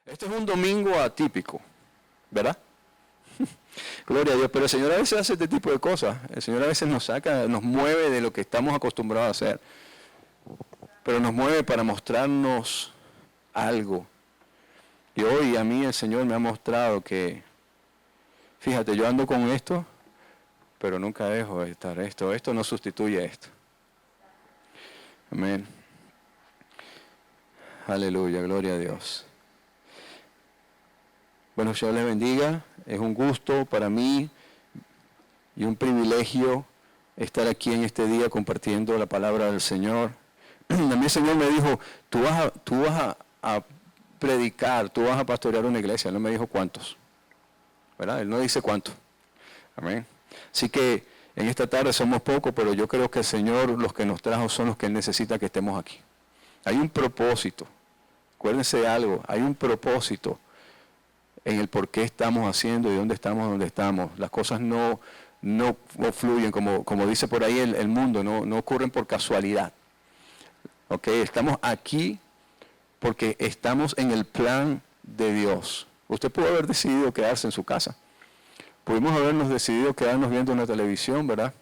Este es un domingo atípico, ¿verdad? Gloria a Dios, pero el Señor a veces hace este tipo de cosas. El Señor a veces nos saca, nos mueve de lo que estamos acostumbrados a hacer. Pero nos mueve para mostrarnos algo. Y hoy a mí el Señor me ha mostrado que, fíjate, yo ando con esto, pero nunca dejo de estar esto. Esto no sustituye esto. Amén. Aleluya, gloria a Dios. Bueno, Dios les bendiga. Es un gusto para mí y un privilegio estar aquí en este día compartiendo la palabra del Señor. A mí el Señor me dijo, tú vas a predicar, tú vas a pastorear una iglesia. Él no me dijo cuántos, ¿verdad? Él no dice cuántos. Amén. Así que en esta tarde somos pocos, pero yo creo que el Señor, los que nos trajo son los que Él necesita que estemos aquí. Hay un propósito. Acuérdense de algo, hay un propósito en el por qué estamos haciendo y dónde estamos donde estamos. Las cosas no fluyen, como dice por ahí el mundo, no ocurren por casualidad. Okay, estamos aquí porque estamos en el plan de Dios. Usted pudo haber decidido quedarse en su casa. Pudimos habernos decidido quedarnos viendo una televisión, ¿verdad?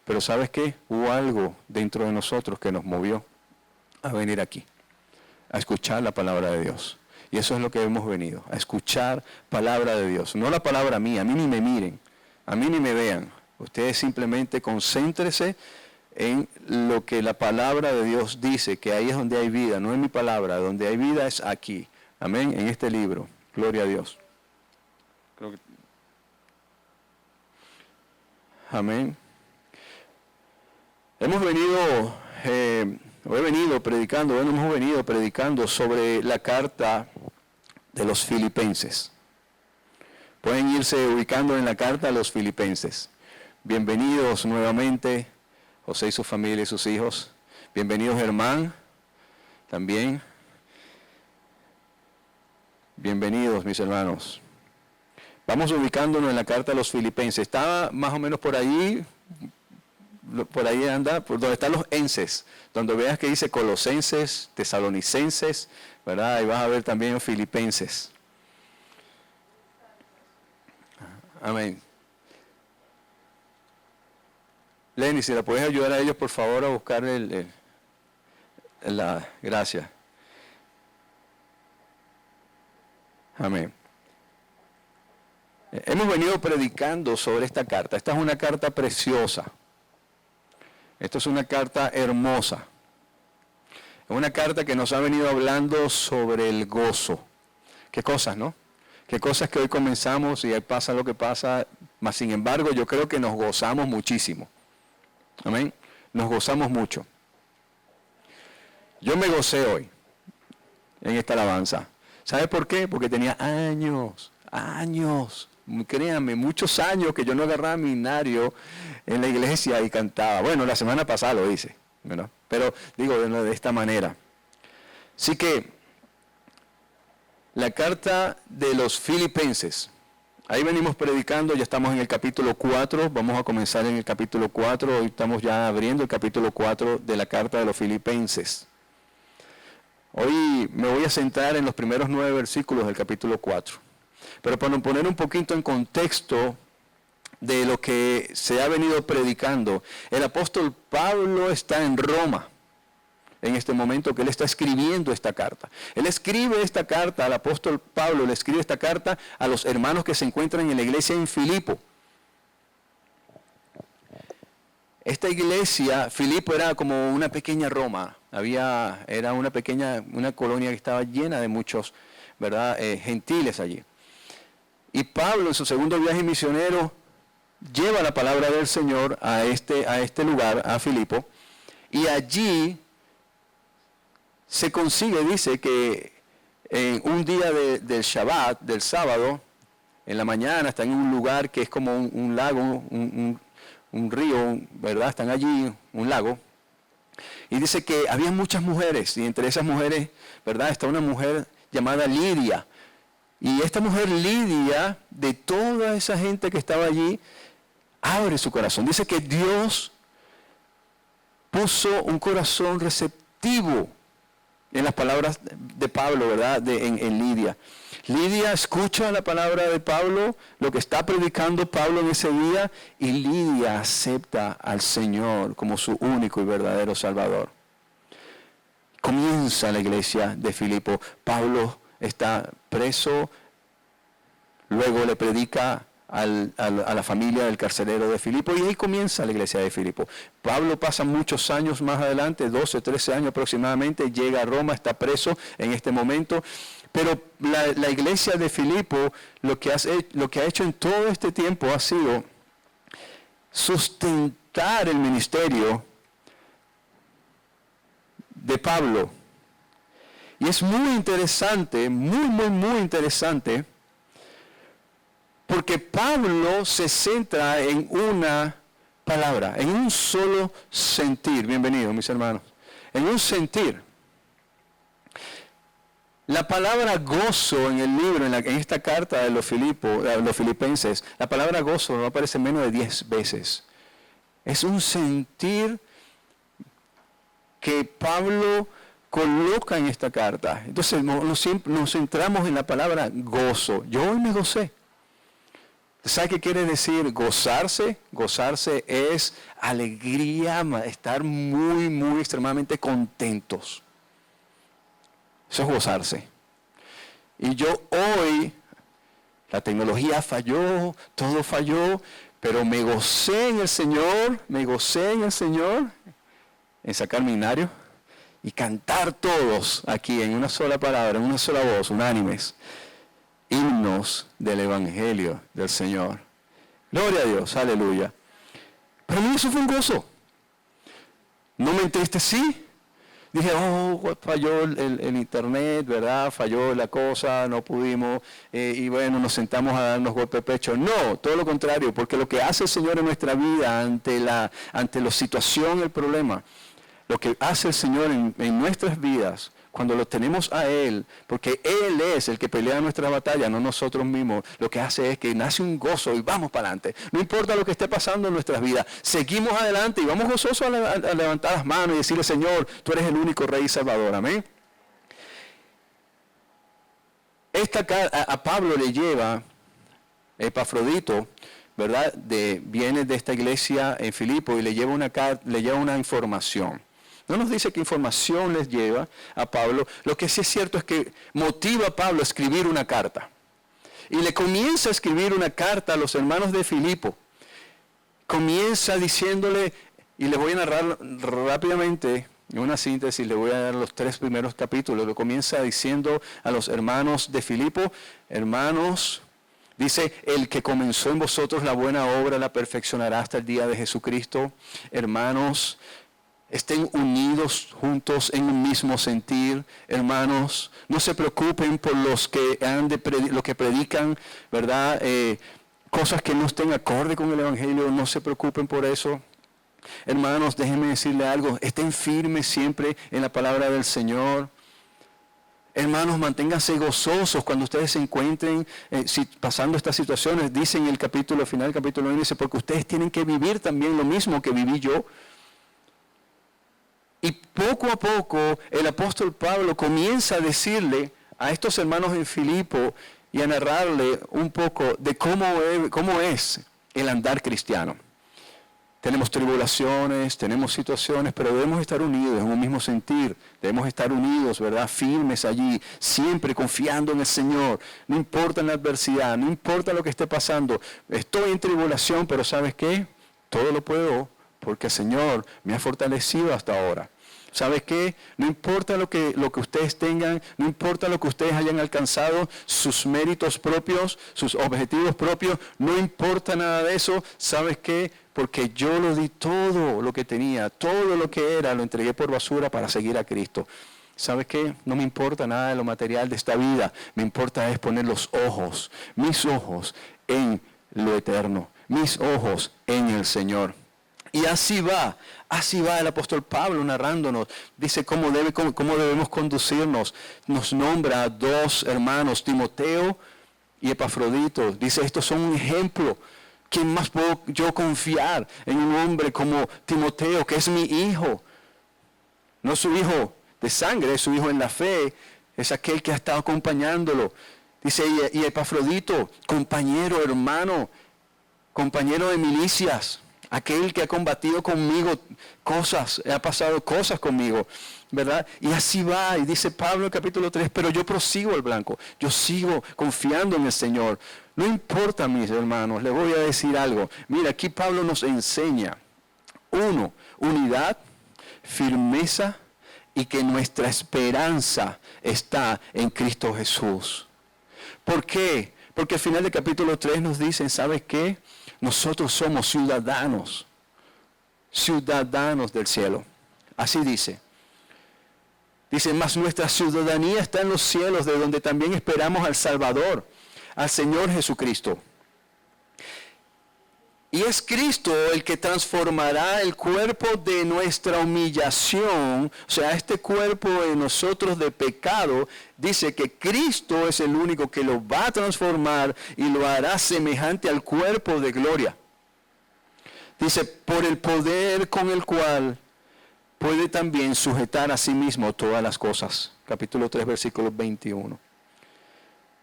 Pero ¿sabes qué? Hubo algo dentro de nosotros que nos movió a venir aquí, a escuchar la palabra de Dios. Y eso es lo que hemos venido, a escuchar palabra de Dios. No la palabra mía, a mí ni me miren, a mí ni me vean. Ustedes simplemente concéntrese en lo que la palabra de Dios dice, que ahí es donde hay vida, no en mi palabra, donde hay vida es aquí. Amén, en este libro. Gloria a Dios. Amén. Hemos venido predicando sobre la carta de los Filipenses. Pueden irse ubicando en la carta a los Filipenses. Bienvenidos nuevamente, José y su familia y sus hijos. Bienvenidos, Germán, también. Bienvenidos, mis hermanos. Vamos ubicándonos en la carta a los Filipenses. Está más o menos por ahí anda, por donde están los enses, donde veas que dice Colosenses, Tesalonicenses, ¿verdad? Ahí vas a ver también Filipenses. Amén. Lenny, si la puedes ayudar a ellos, por favor, a buscar la gracia. Amén. Hemos venido predicando sobre esta carta. Esta es una carta preciosa. Esta es una carta hermosa. Es una carta que nos ha venido hablando sobre el gozo. Qué cosas, ¿no? Qué cosas que hoy comenzamos y ahí pasa lo que pasa. Mas sin embargo, yo creo que nos gozamos muchísimo. Amén. Nos gozamos mucho. Yo me gocé hoy en esta alabanza. ¿Sabe por qué? Porque tenía años, créanme, muchos años que yo no agarraba mi himnario en la iglesia y cantaba. Bueno, la semana pasada lo hice, ¿verdad? Pero digo de esta manera. Así que la carta de los Filipenses, ahí venimos predicando, ya estamos en el capítulo 4, vamos a comenzar en el capítulo 4, hoy estamos ya abriendo el capítulo 4 de la carta de los Filipenses. Hoy me voy a centrar en los primeros 9 versículos del capítulo 4. Pero para poner un poquito en contexto de lo que se ha venido predicando, el apóstol Pablo está en Roma en este momento que él está escribiendo esta carta. Él escribe esta carta, al apóstol Pablo le escribe esta carta a los hermanos que se encuentran en la iglesia en Filipo. Esta iglesia, Filipo era como una pequeña Roma, era una colonia que estaba llena de muchos, ¿verdad? Gentiles allí. Y Pablo en su segundo viaje misionero lleva la palabra del Señor a este lugar, a Filipo, y allí se consigue, dice que en un día del Shabbat, del sábado, en la mañana, está en un lugar que es como un lago, un río, ¿verdad? Están allí, un lago. Y dice que había muchas mujeres, y entre esas mujeres, ¿verdad? Está una mujer llamada Lidia. Y esta mujer Lidia, de toda esa gente que estaba allí, abre su corazón. Dice que Dios puso un corazón receptivo en las palabras de Pablo, ¿verdad? En Lidia. Lidia escucha la palabra de Pablo, lo que está predicando Pablo en ese día, y Lidia acepta al Señor como su único y verdadero Salvador. Comienza la iglesia de Filipo. Pablo está preso, luego le predica a la familia del carcelero de Filipo, y ahí comienza la iglesia de Filipo. Pablo pasa muchos años más adelante, 12, 13 años aproximadamente, llega a Roma, está preso en este momento, pero la iglesia de Filipo lo que ha hecho en todo este tiempo ha sido sustentar el ministerio de Pablo. Y es muy interesante, muy interesante, porque Pablo se centra en una palabra, en un solo sentir. Bienvenidos, mis hermanos. En un sentir. La palabra gozo en el libro, en esta carta de los filipenses, la palabra gozo no aparece menos de 10 veces. Es un sentir que Pablo coloca en esta carta. Entonces nos centramos en la palabra gozo. Yo hoy me gocé. ¿Sabe qué quiere decir gozarse? Gozarse es alegría, estar muy extremadamente contentos. Eso es gozarse. Y yo hoy, la tecnología falló, todo falló, pero me gocé en el Señor, en sacar mi himnario y cantar todos aquí en una sola palabra, en una sola voz, unánimes, himnos del Evangelio del Señor. Gloria a Dios, aleluya. Para mí eso fue un gozo. No me entristecí. Dije, falló el internet, ¿verdad? Falló la cosa, no pudimos, y bueno, nos sentamos a darnos golpe de pecho. No, todo lo contrario, porque lo que hace el Señor en nuestra vida ante la situación, el problema, lo que hace el Señor en nuestras vidas, cuando lo tenemos a Él, porque Él es el que pelea nuestra batalla, no nosotros mismos, lo que hace es que nace un gozo y vamos para adelante. No importa lo que esté pasando en nuestras vidas, seguimos adelante y vamos gozosos a levantar las manos y decirle, Señor, tú eres el único Rey y Salvador. Amén. A Pablo le lleva Epafrodito, ¿verdad? Viene de esta iglesia en Filipo y le lleva una información. No nos dice qué información les lleva a Pablo. Lo que sí es cierto es que motiva a Pablo a escribir una carta. Y le comienza a escribir una carta a los hermanos de Filipo. Comienza diciéndole, y les voy a narrar rápidamente, en una síntesis, le voy a dar los 3 primeros capítulos. Lo comienza diciendo a los hermanos de Filipo, hermanos, dice, el que comenzó en vosotros la buena obra la perfeccionará hasta el día de Jesucristo. Hermanos, estén unidos juntos en un mismo sentir, hermanos. No se preocupen por los que predican, ¿verdad? Cosas que no estén acorde con el Evangelio, no se preocupen por eso. Hermanos, déjenme decirle algo, estén firmes siempre en la palabra del Señor. Hermanos, manténganse gozosos cuando ustedes se encuentren pasando estas situaciones. Dice en el final del capítulo 1, dice, porque ustedes tienen que vivir también lo mismo que viví yo. Y poco a poco el apóstol Pablo comienza a decirle a estos hermanos en Filipo y a narrarle un poco de cómo es el andar cristiano. Tenemos tribulaciones, tenemos situaciones, pero debemos estar unidos en un mismo sentir. Debemos estar unidos, ¿verdad? Firmes allí, siempre confiando en el Señor. No importa la adversidad, no importa lo que esté pasando. Estoy en tribulación, pero ¿sabes qué? Todo lo puedo porque el Señor me ha fortalecido hasta ahora. ¿Sabes qué? No importa lo que ustedes tengan, no importa lo que ustedes hayan alcanzado, sus méritos propios, sus objetivos propios, no importa nada de eso. ¿Sabes qué? Porque yo lo di todo lo que tenía, todo lo que era, lo entregué por basura para seguir a Cristo. ¿Sabes qué? No me importa nada de lo material de esta vida, me importa es poner mis ojos en lo eterno, mis ojos en el Señor. Y así va el apóstol Pablo narrándonos. Dice cómo debemos conducirnos. Nos nombra a 2 hermanos, Timoteo y Epafrodito. Dice, estos son un ejemplo. ¿Quién más puedo yo confiar en un hombre como Timoteo, que es mi hijo? No su hijo de sangre, es su hijo en la fe. Es aquel que ha estado acompañándolo. Dice, y Epafrodito, compañero, hermano, compañero de milicias, aquel que ha combatido conmigo cosas, ha pasado cosas conmigo, ¿verdad? Y así va, y dice Pablo en el capítulo 3, pero yo prosigo el blanco, yo sigo confiando en el Señor. No importa, mis hermanos, les voy a decir algo. Mira, aquí Pablo nos enseña, uno, unidad, firmeza y que nuestra esperanza está en Cristo Jesús. ¿Por qué? Porque al final del capítulo 3 nos dicen, ¿sabes qué? Nosotros somos ciudadanos del cielo. Así dice. Dice, mas nuestra ciudadanía está en los cielos, de donde también esperamos al Salvador, al Señor Jesucristo. Y es Cristo el que transformará el cuerpo de nuestra humillación, o sea, este cuerpo de nosotros de pecado. Dice que Cristo es el único que lo va a transformar y lo hará semejante al cuerpo de gloria. Dice, por el poder con el cual puede también sujetar a sí mismo todas las cosas. Capítulo 3, versículo 21.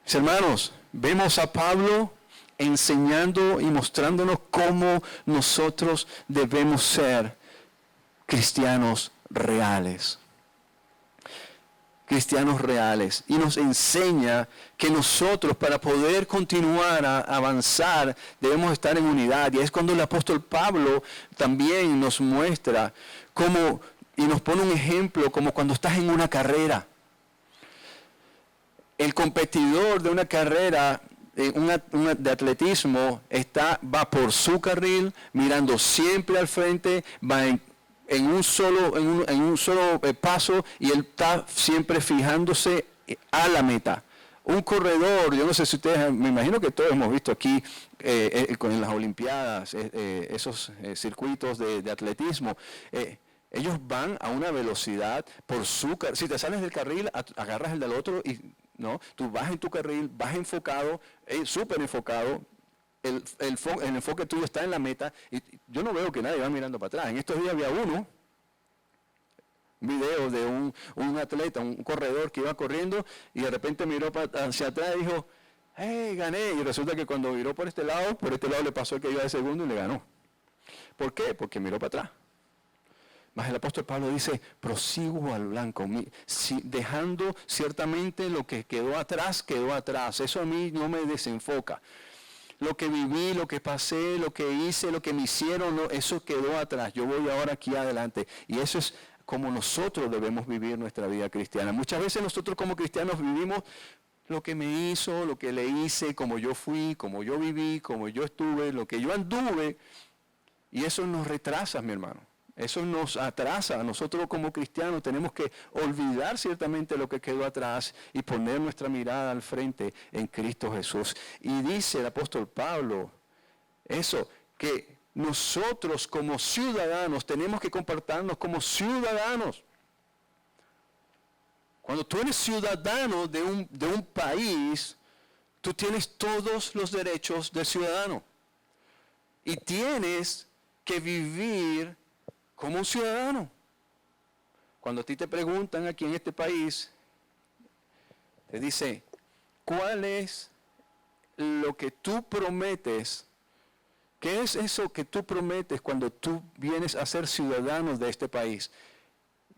Mis hermanos, vemos a Pablo enseñando y mostrándonos cómo nosotros debemos ser cristianos reales. Cristianos reales. Y nos enseña que nosotros, para poder continuar a avanzar, debemos estar en unidad. Y es cuando el apóstol Pablo también nos muestra cómo, y nos pone un ejemplo, como cuando estás en una carrera. El competidor de una carrera de atletismo va por su carril, mirando siempre al frente, va en un solo paso, y él está siempre fijándose a la meta. Un corredor, yo no sé si ustedes, me imagino que todos hemos visto aquí en las Olimpiadas, esos circuitos de atletismo. Ellos van a una velocidad por su carril. Si te sales del carril, agarras el del otro y no, tú vas en tu carril, vas enfocado, súper enfocado. El enfoque tuyo está en la meta, y yo no veo que nadie va mirando para atrás. En estos días había un video de un atleta, un corredor que iba corriendo y de repente miró hacia atrás y dijo, hey, gané. Y resulta que cuando miró por este lado le pasó el que iba de segundo y le ganó. ¿Por qué? Porque miró para atrás. Mas el apóstol Pablo dice, prosigo al blanco, dejando ciertamente lo que quedó atrás. Eso a mí no me desenfoca. Lo que viví, lo que pasé, lo que hice, lo que me hicieron, no, eso quedó atrás. Yo voy ahora aquí adelante. Y eso es como nosotros debemos vivir nuestra vida cristiana. Muchas veces nosotros como cristianos vivimos lo que me hizo, lo que le hice, como yo fui, como yo viví, como yo estuve, lo que yo anduve. Y eso nos retrasa, mi hermano. Eso nos atrasa. Nosotros como cristianos tenemos que olvidar ciertamente lo que quedó atrás y poner nuestra mirada al frente en Cristo Jesús. Y dice el apóstol Pablo eso, que nosotros como ciudadanos tenemos que comportarnos como ciudadanos. Cuando tú eres ciudadano de un país, tú tienes todos los derechos del ciudadano. Y tienes que vivir como un ciudadano. Cuando a ti te preguntan aquí en este país, te dice, ¿cuál es lo que tú prometes? ¿Qué es eso que tú prometes cuando tú vienes a ser ciudadano de este país?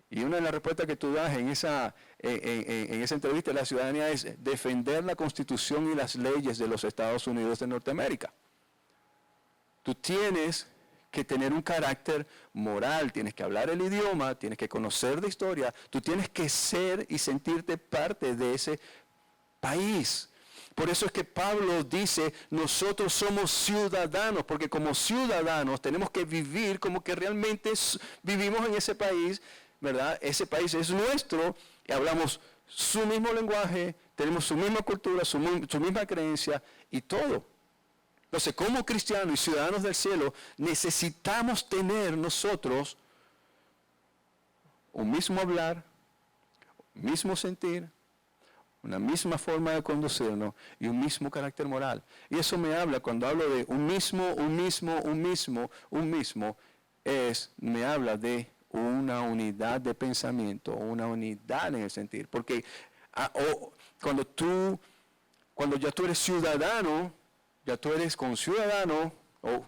Y una de las respuestas que tú das en esa entrevista de la ciudadanía es defender la Constitución y las leyes de los Estados Unidos de Norteamérica. Tú tienes que tener un carácter moral, tienes que hablar el idioma, tienes que conocer de historia, tú tienes que ser y sentirte parte de ese país. Por eso es que Pablo dice, nosotros somos ciudadanos, porque como ciudadanos tenemos que vivir como que realmente vivimos en ese país, ¿verdad? Ese país es nuestro, y hablamos su mismo lenguaje, tenemos su misma cultura, su misma creencia y todo. Entonces, como cristianos y ciudadanos del cielo, necesitamos tener nosotros un mismo hablar, un mismo sentir, una misma forma de conducirnos y un mismo carácter moral. Y eso me habla, cuando hablo de un mismo, me habla de una unidad de pensamiento, una unidad en el sentir. Porque cuando tú cuando ya tú eres ciudadano, ya tú eres conciudadano o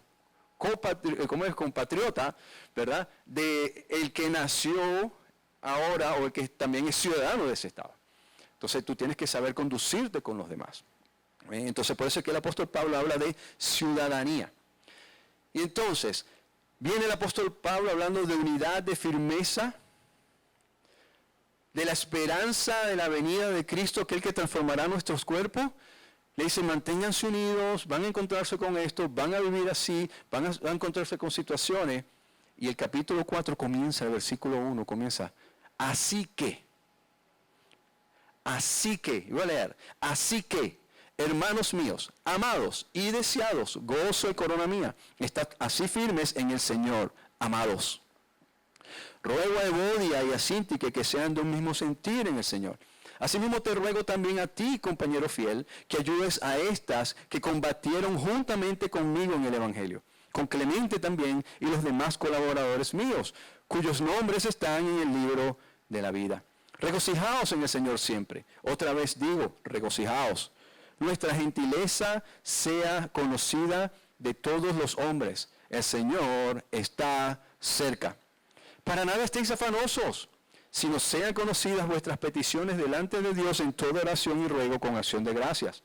como es compatriota, ¿verdad? De el que nació ahora o el que también es ciudadano de ese estado. Entonces tú tienes que saber conducirte con los demás. Entonces por eso es que el apóstol Pablo habla de ciudadanía. Y entonces viene el apóstol Pablo hablando de unidad, de firmeza, de la esperanza de la venida de Cristo, aquel que transformará nuestros cuerpos. Le dice, manténganse unidos, van a encontrarse con esto, van a vivir así, van a encontrarse con situaciones. Y el capítulo 4 comienza, el versículo 1 comienza, así que, voy a leer, así que, hermanos míos, amados y deseados, gozo y corona mía, estad así firmes en el Señor, amados. Ruego a Evodia y a Síntique que sean de un mismo sentir en el Señor. Asimismo te ruego también a ti, compañero fiel, que ayudes a estas que combatieron juntamente conmigo en el Evangelio, con Clemente también y los demás colaboradores míos, cuyos nombres están en el libro de la vida. Regocijaos en el Señor siempre. Otra vez digo, regocijaos. Nuestra gentileza sea conocida de todos los hombres. El Señor está cerca. Para nada estéis afanosos, sino sean conocidas vuestras peticiones delante de Dios en toda oración y ruego con acción de gracias.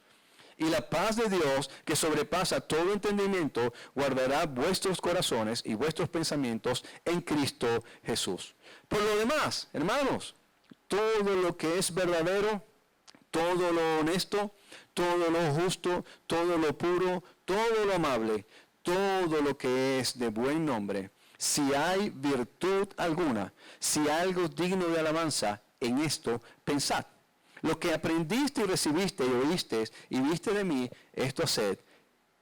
Y la paz de Dios, que sobrepasa todo entendimiento, guardará vuestros corazones y vuestros pensamientos en Cristo Jesús. Por lo demás, hermanos, todo lo que es verdadero, todo lo honesto, todo lo justo, todo lo puro, todo lo amable, todo lo que es de buen nombre, si hay virtud alguna, si hay algo digno de alabanza, en esto pensad. Lo que aprendiste y recibiste y oíste y viste de mí, esto haced,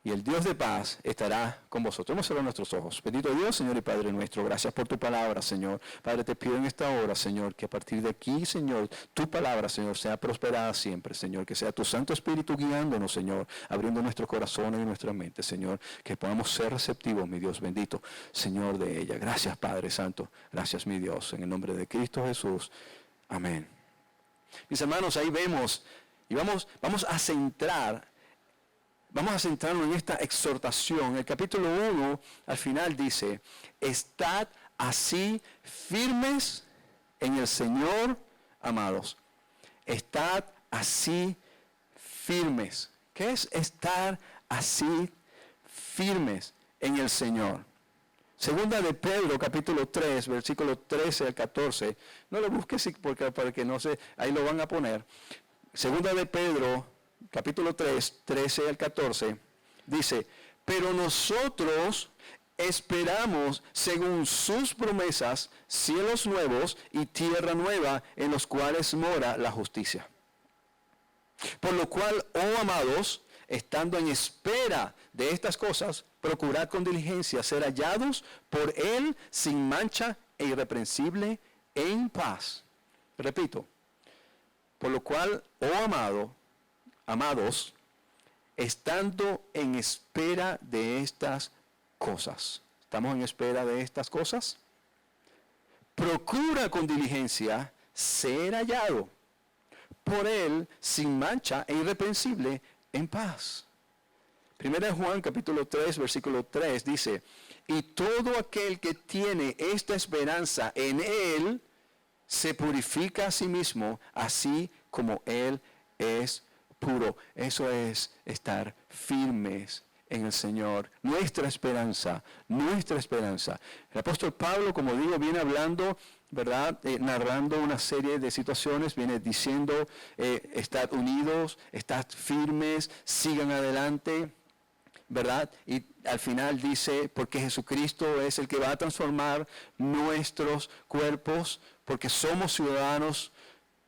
y el Dios de paz estará con vosotros. Vamos a cerrar nuestros ojos. Bendito Dios, Señor y Padre nuestro, gracias por tu palabra, Señor. Padre, te pido en esta hora, Señor, que a partir de aquí, Señor, tu palabra, Señor, sea prosperada siempre, Señor. Que sea tu Santo Espíritu guiándonos, Señor, abriendo nuestros corazones y nuestras mentes, Señor. Que podamos ser receptivos, mi Dios bendito, Señor, de ella. Gracias, Padre Santo. Gracias, mi Dios. En el nombre de Cristo Jesús. Amén. Mis hermanos, ahí vemos, y vamos a centrarnos en esta exhortación. El capítulo 1 al final dice, estad así firmes en el Señor, amados. Estad así firmes. ¿Qué es estar así firmes en el Señor? Segunda de Pedro, capítulo 3, versículo 13 al 14. No lo busques porque para que no se, ahí lo van a poner. Segunda de Pedro, capítulo 3, 13 al 14, dice, pero nosotros esperamos, según sus promesas, cielos nuevos y tierra nueva en los cuales mora la justicia. Por lo cual, oh amados, estando en espera de estas cosas, procurad con diligencia ser hallados por Él sin mancha e irreprensible en paz. Repito, por lo cual, oh amados, estando en espera de estas cosas. ¿Estamos en espera de estas cosas? Procura con diligencia ser hallado por Él sin mancha e irreprensible en paz. Primera de Juan capítulo 3 versículo 3 dice, y todo aquel que tiene esta esperanza en Él se purifica a sí mismo, así como Él es puro. Eso es estar firmes en el Señor. Nuestra esperanza. El apóstol Pablo, como digo, viene hablando, ¿verdad? Narrando una serie de situaciones, viene diciendo, estad unidos, estad firmes, sigan adelante, ¿verdad? Y al final dice, porque Jesucristo es el que va a transformar nuestros cuerpos, porque somos ciudadanos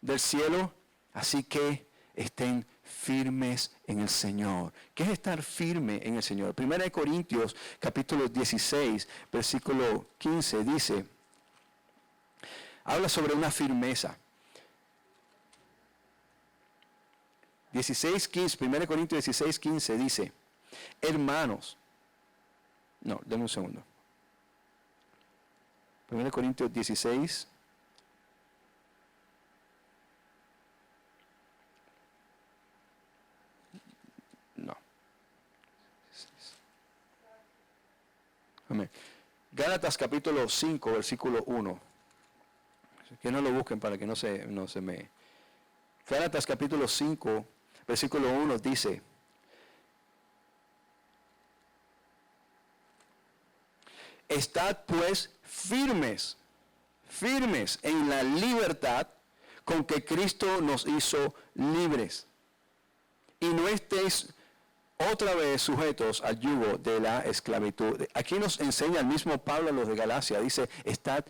del cielo, así que estén firmes en el Señor. ¿Qué es estar firme en el Señor? Primera de Corintios, capítulo 16, versículo 15, dice, habla sobre una firmeza. 1 Corintios 16, 15 dice, hermanos, no, denme un segundo. 1 Corintios 16, Amén. Gálatas capítulo 5, versículo 1. Que no lo busquen para que no se me... Gálatas capítulo 5, versículo 1 dice: Estad pues firmes en la libertad con que Cristo nos hizo libres. Y no estéis otra vez sujetos al yugo de la esclavitud. Aquí nos enseña el mismo Pablo a los de Galacia. Dice, estad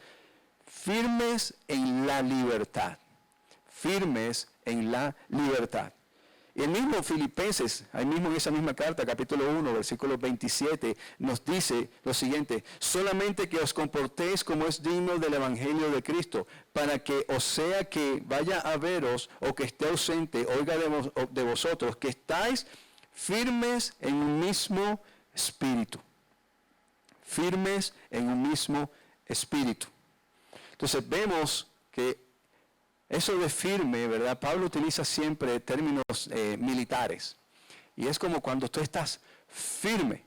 firmes en la libertad. Firmes en la libertad. Y el mismo Filipenses, ahí mismo en esa misma carta, capítulo 1, versículo 27, nos dice lo siguiente: solamente que os comportéis como es digno del Evangelio de Cristo, para que, o sea que vaya a veros o que esté ausente, oiga de vosotros, que estáis firmes en un mismo espíritu. Firmes en un mismo espíritu. Entonces vemos que eso de firme, ¿verdad? Pablo utiliza siempre términos militares. Y es como cuando tú estás firme.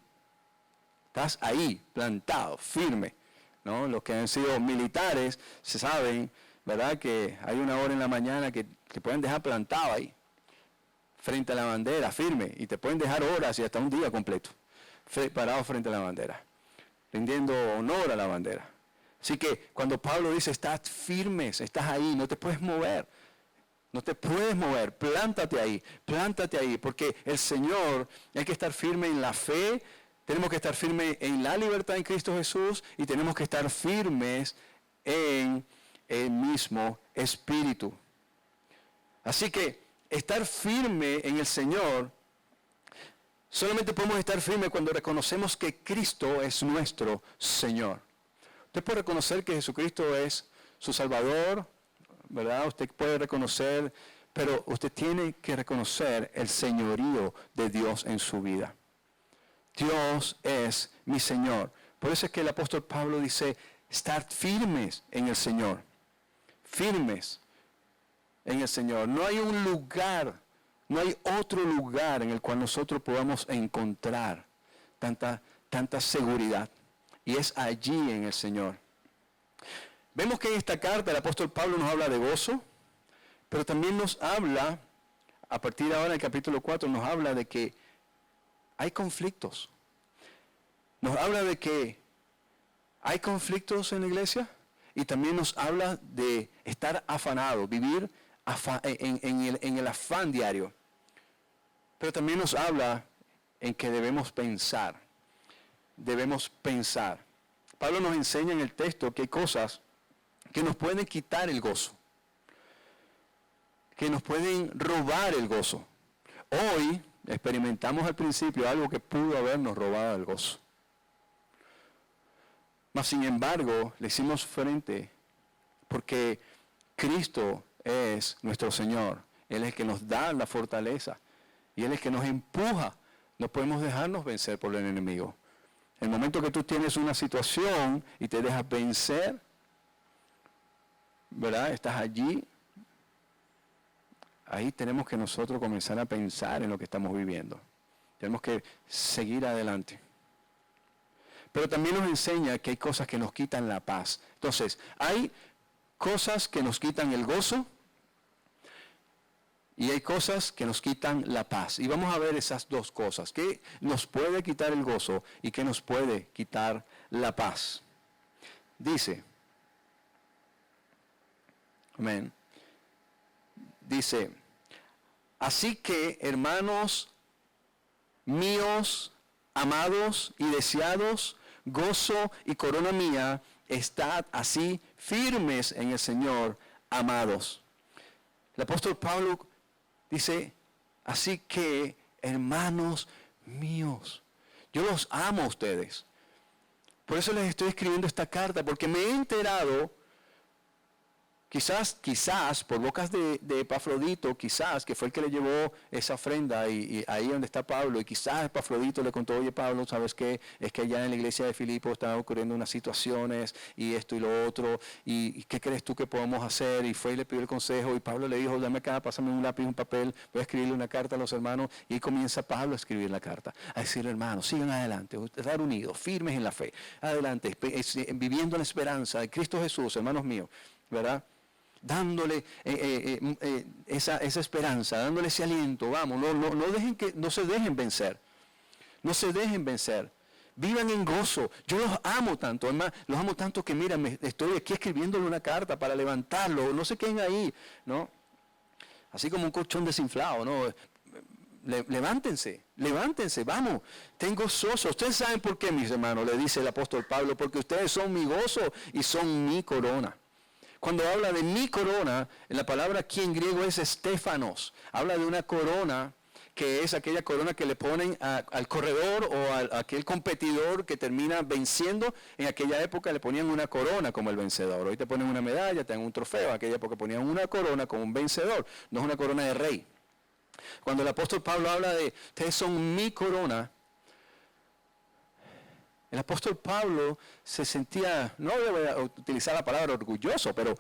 Estás ahí, plantado, firme, ¿no? Los que han sido militares se saben, ¿verdad? Que hay una hora en la mañana que te pueden dejar plantado ahí, frente a la bandera, firme. Y te pueden dejar horas y hasta un día completo, parado frente a la bandera, rindiendo honor a la bandera. Así que cuando Pablo dice, estás firmes, estás ahí, no te puedes mover. No te puedes mover, plántate ahí, porque el Señor, hay que estar firme en la fe, tenemos que estar firmes en la libertad en Cristo Jesús y tenemos que estar firmes en el mismo Espíritu. Así que estar firme en el Señor, solamente podemos estar firmes cuando reconocemos que Cristo es nuestro Señor. Usted puede reconocer que Jesucristo es su Salvador, ¿verdad? Usted puede reconocer, pero usted tiene que reconocer el señorío de Dios en su vida. Dios es mi Señor. Por eso es que el apóstol Pablo dice, estar firmes en el Señor. Firmes en el Señor. No hay un lugar, no hay otro lugar en el cual nosotros podamos encontrar tanta seguridad. Y es allí en el Señor. Vemos que en esta carta el apóstol Pablo nos habla de gozo, pero también nos habla, a partir de ahora en el capítulo 4, nos habla de que hay conflictos. Nos habla de que hay conflictos en la iglesia y también nos habla de estar afanado, vivir en el afán diario. Pero también nos habla en que debemos pensar. Debemos pensar. Pablo nos enseña en el texto que hay cosas que nos pueden quitar el gozo, que nos pueden robar el gozo. Hoy experimentamos al principio algo que pudo habernos robado el gozo. Mas sin embargo, le hicimos frente porque Cristo es nuestro Señor. Él es el que nos da la fortaleza y Él es el que nos empuja. No podemos dejarnos vencer por el enemigo. El momento que tú tienes una situación y te dejas vencer, ¿verdad? Estás allí. Ahí tenemos que nosotros comenzar a pensar en lo que estamos viviendo. Tenemos que seguir adelante. Pero también nos enseña que hay cosas que nos quitan la paz. Entonces, hay cosas que nos quitan el gozo y hay cosas que nos quitan la paz. Y vamos a ver esas dos cosas. ¿Qué nos puede quitar el gozo y qué nos puede quitar la paz? Dice, amén. Dice, así que, hermanos míos, amados y deseados, gozo y corona mía, estad así firmes en el Señor, amados. El apóstol Pablo dice, así que, hermanos míos, yo los amo a ustedes. Por eso les estoy escribiendo esta carta, porque me he enterado Quizás por bocas de Epafrodito, quizás que fue el que le llevó esa ofrenda y ahí donde está Pablo, y quizás Epafrodito le contó, oye Pablo, ¿sabes qué? Es que allá en la iglesia de Filipo están ocurriendo unas situaciones y esto y lo otro, y ¿qué crees tú que podemos hacer? Y fue y le pidió el consejo, y Pablo le dijo, dame acá, pásame un lápiz, un papel, voy a escribirle una carta a los hermanos, y comienza Pablo a escribir la carta, a decirle, hermanos, sigan adelante, estar unidos, firmes en la fe, adelante, viviendo en la esperanza de Cristo Jesús, hermanos míos, ¿verdad? Dándole esa esperanza, dándole ese aliento, vamos, no se dejen vencer, no se dejen vencer, vivan en gozo. Yo los amo tanto, además, los amo tanto que mira, estoy aquí escribiéndole una carta para levantarlo, no se queden ahí, ¿no? Así como un colchón desinflado, ¿no? Levántense, vamos, ten gozoso. Ustedes saben por qué, mis hermanos, le dice el apóstol Pablo, porque ustedes son mi gozo y son mi corona. Cuando habla de mi corona, la palabra aquí en griego es estéfanos. Habla de una corona que es aquella corona que le ponen al corredor o a aquel competidor que termina venciendo. En aquella época le ponían una corona como el vencedor. Hoy te ponen una medalla, te dan un trofeo. En aquella época ponían una corona como un vencedor, no es una corona de rey. Cuando el apóstol Pablo habla de ustedes son mi corona, el apóstol Pablo se sentía, no voy a utilizar la palabra orgulloso, pero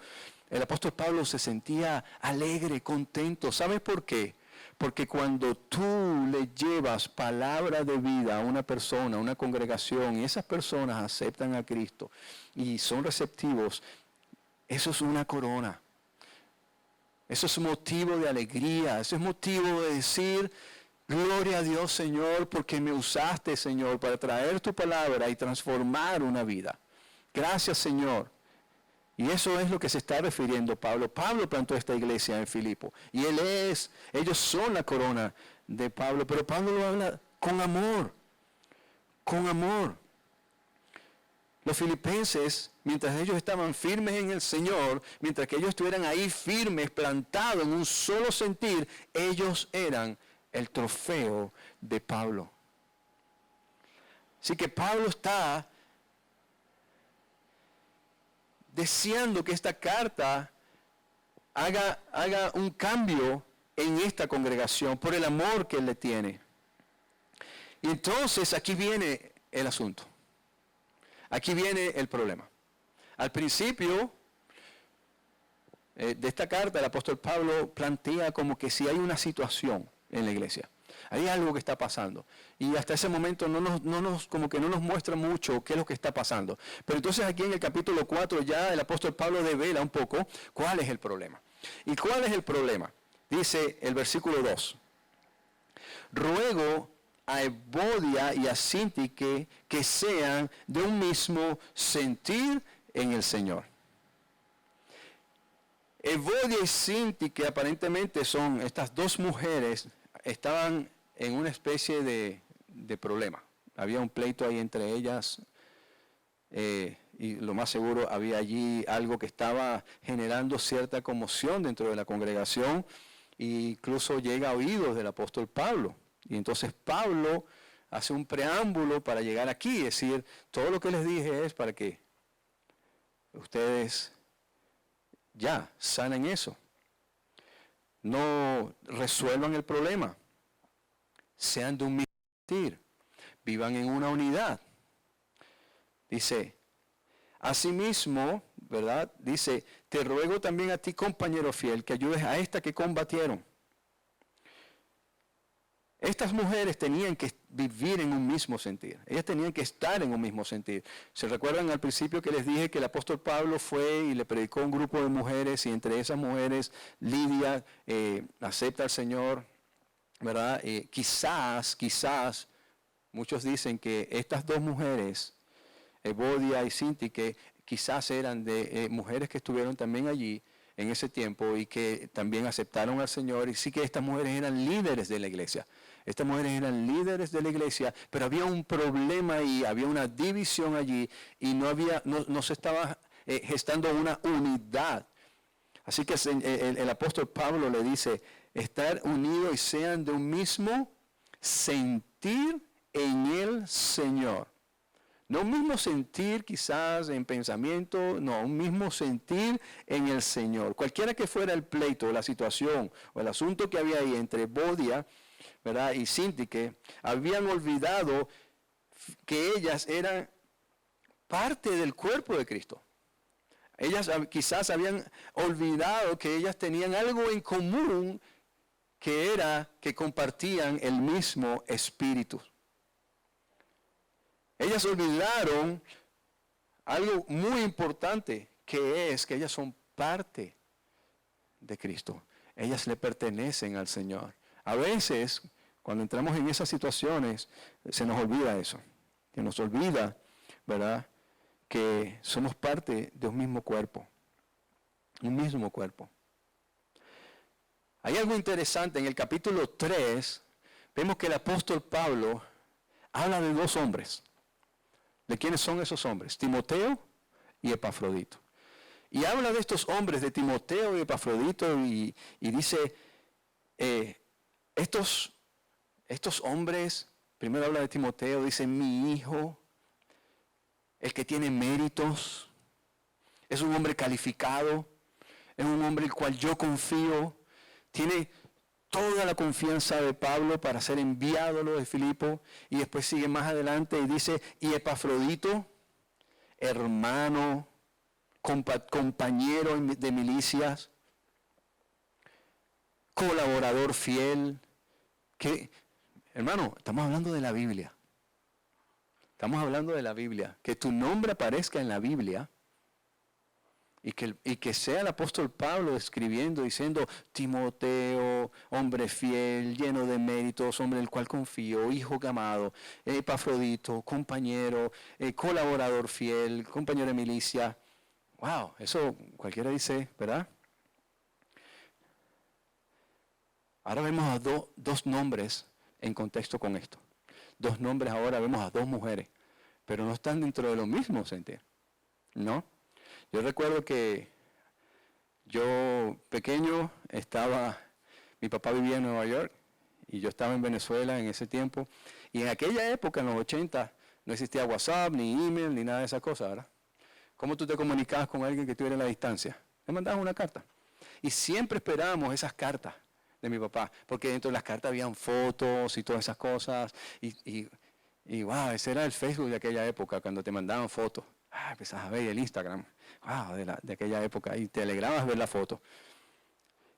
el apóstol Pablo se sentía alegre, contento. ¿Sabes por qué? Porque cuando tú le llevas palabra de vida a una persona, a una congregación, y esas personas aceptan a Cristo y son receptivos, eso es una corona. Eso es motivo de alegría, eso es motivo de decir, gloria a Dios, Señor, porque me usaste, Señor, para traer tu palabra y transformar una vida. Gracias, Señor. Y eso es lo que se está refiriendo Pablo. Pablo plantó esta iglesia en Filipo. Y ellos son la corona de Pablo. Pero Pablo lo habla con amor. Con amor. Los filipenses, mientras ellos estaban firmes en el Señor, mientras que ellos estuvieran ahí firmes, plantados en un solo sentir, ellos eran el trofeo de Pablo. Así que Pablo está deseando que esta carta haga un cambio en esta congregación por el amor que él le tiene. Y entonces aquí viene el asunto. Aquí viene el problema. Al principio de esta carta, el apóstol Pablo plantea como que si hay una situación en la iglesia, hay algo que está pasando. Y hasta ese momento como que no nos muestra mucho qué es lo que está pasando. Pero entonces aquí en el capítulo 4 ya el apóstol Pablo devela un poco cuál es el problema. ¿Y cuál es el problema? Dice el versículo 2. Ruego a Evodia y a Síntique que sean de un mismo sentir en el Señor. Evodia y Síntique aparentemente son estas dos mujeres, estaban en una especie de problema. Había un pleito ahí entre ellas y lo más seguro había allí algo que estaba generando cierta conmoción dentro de la congregación e incluso llega a oídos del apóstol Pablo. Y entonces Pablo hace un preámbulo para llegar aquí, es decir, todo lo que les dije es para que ustedes ya sanen eso. No resuelvan el problema. Sean de un mismo sentir. Vivan en una unidad. Dice, asimismo, ¿verdad? Dice, te ruego también a ti, compañero fiel, que ayudes a esta que combatieron. Estas mujeres tenían que vivir en un mismo sentir. Ellas tenían que estar en un mismo sentir. ¿Se recuerdan al principio que les dije que el apóstol Pablo fue y le predicó a un grupo de mujeres y entre esas mujeres Lidia acepta al Señor, ¿verdad? Quizás, muchos dicen que estas dos mujeres, Evodia y Síntique, quizás eran de mujeres que estuvieron también allí en ese tiempo y que también aceptaron al Señor. Y sí que estas mujeres eran líderes de la iglesia. Estas mujeres eran líderes de la iglesia, pero había un problema ahí, había una división allí y no se estaba gestando una unidad. Así que el apóstol Pablo le dice, estar unidos y sean de un mismo sentir en el Señor. No un mismo sentir quizás en pensamiento, no, un mismo sentir en el Señor. Cualquiera que fuera el pleito, la situación o el asunto que había ahí entre Evodia, ¿verdad?, y Síntique, habían olvidado que ellas eran parte del cuerpo de Cristo. Ellas quizás habían olvidado que ellas tenían algo en común, que era que compartían el mismo espíritu. Ellas olvidaron algo muy importante, que es que ellas son parte de Cristo. Ellas le pertenecen al Señor. A veces, cuando entramos en esas situaciones, se nos olvida eso. Se nos olvida, ¿verdad?, que somos parte de un mismo cuerpo. Un mismo cuerpo. Hay algo interesante en el capítulo 3, vemos que el apóstol Pablo habla de dos hombres. ¿De quiénes son esos hombres? Timoteo y Epafrodito. Y habla de estos hombres, de Timoteo y Epafrodito, y dice, estos hombres, primero habla de Timoteo, dice, mi hijo, el que tiene méritos, es un hombre calificado, es un hombre el cual yo confío, tiene toda la confianza de Pablo para ser enviado a los de Filipo, y después sigue más adelante y dice, y Epafrodito, hermano, compañero de milicias, colaborador fiel, que, hermano, estamos hablando de la Biblia. Estamos hablando de la Biblia. Que tu nombre aparezca en la Biblia y que sea el apóstol Pablo escribiendo, diciendo, Timoteo, hombre fiel, lleno de méritos, hombre en el cual confío, hijo amado, Epafrodito, compañero, colaborador fiel, compañero de milicia. Wow, eso cualquiera dice, ¿verdad? Ahora vemos a dos nombres en contexto con esto. Dos nombres, ahora vemos a dos mujeres, pero no están dentro de lo mismo sentir, ¿no? Yo recuerdo que yo pequeño mi papá vivía en Nueva York y yo estaba en Venezuela en ese tiempo, y en aquella época, en los 80, no existía WhatsApp, ni email, ni nada de esas cosas, ¿verdad? ¿Cómo tú te comunicabas con alguien que estuviera en la distancia? Le mandabas una carta. Y siempre esperábamos esas cartas de mi papá, porque dentro de las cartas habían fotos y todas esas cosas, y wow, ese era el Facebook de aquella época, cuando te mandaban fotos. Empezabas a ver el Instagram, wow, de aquella época, y te alegrabas ver la foto.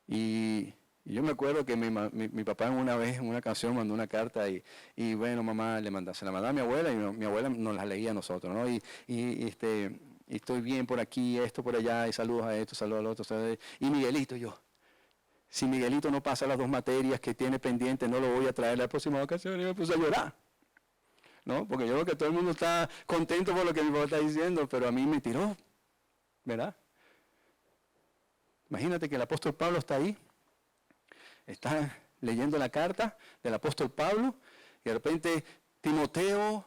Y yo me acuerdo que mi papá una vez en una canción mandó una carta y bueno, mamá se la mandaba a mi abuela, y mi abuela nos la leía a nosotros, ¿no? Y estoy bien por aquí, esto por allá, y saludos a esto, saludos al otro, y Miguelito, si Miguelito no pasa las 2 materias que tiene pendiente, no lo voy a traer la próxima ocasión, y me puse a llorar, ¿no? Porque yo creo que todo el mundo está contento por lo que mi papá está diciendo, pero a mí me tiró, ¿verdad? Imagínate que el apóstol Pablo está ahí, está leyendo la carta del apóstol Pablo, y de repente, Timoteo,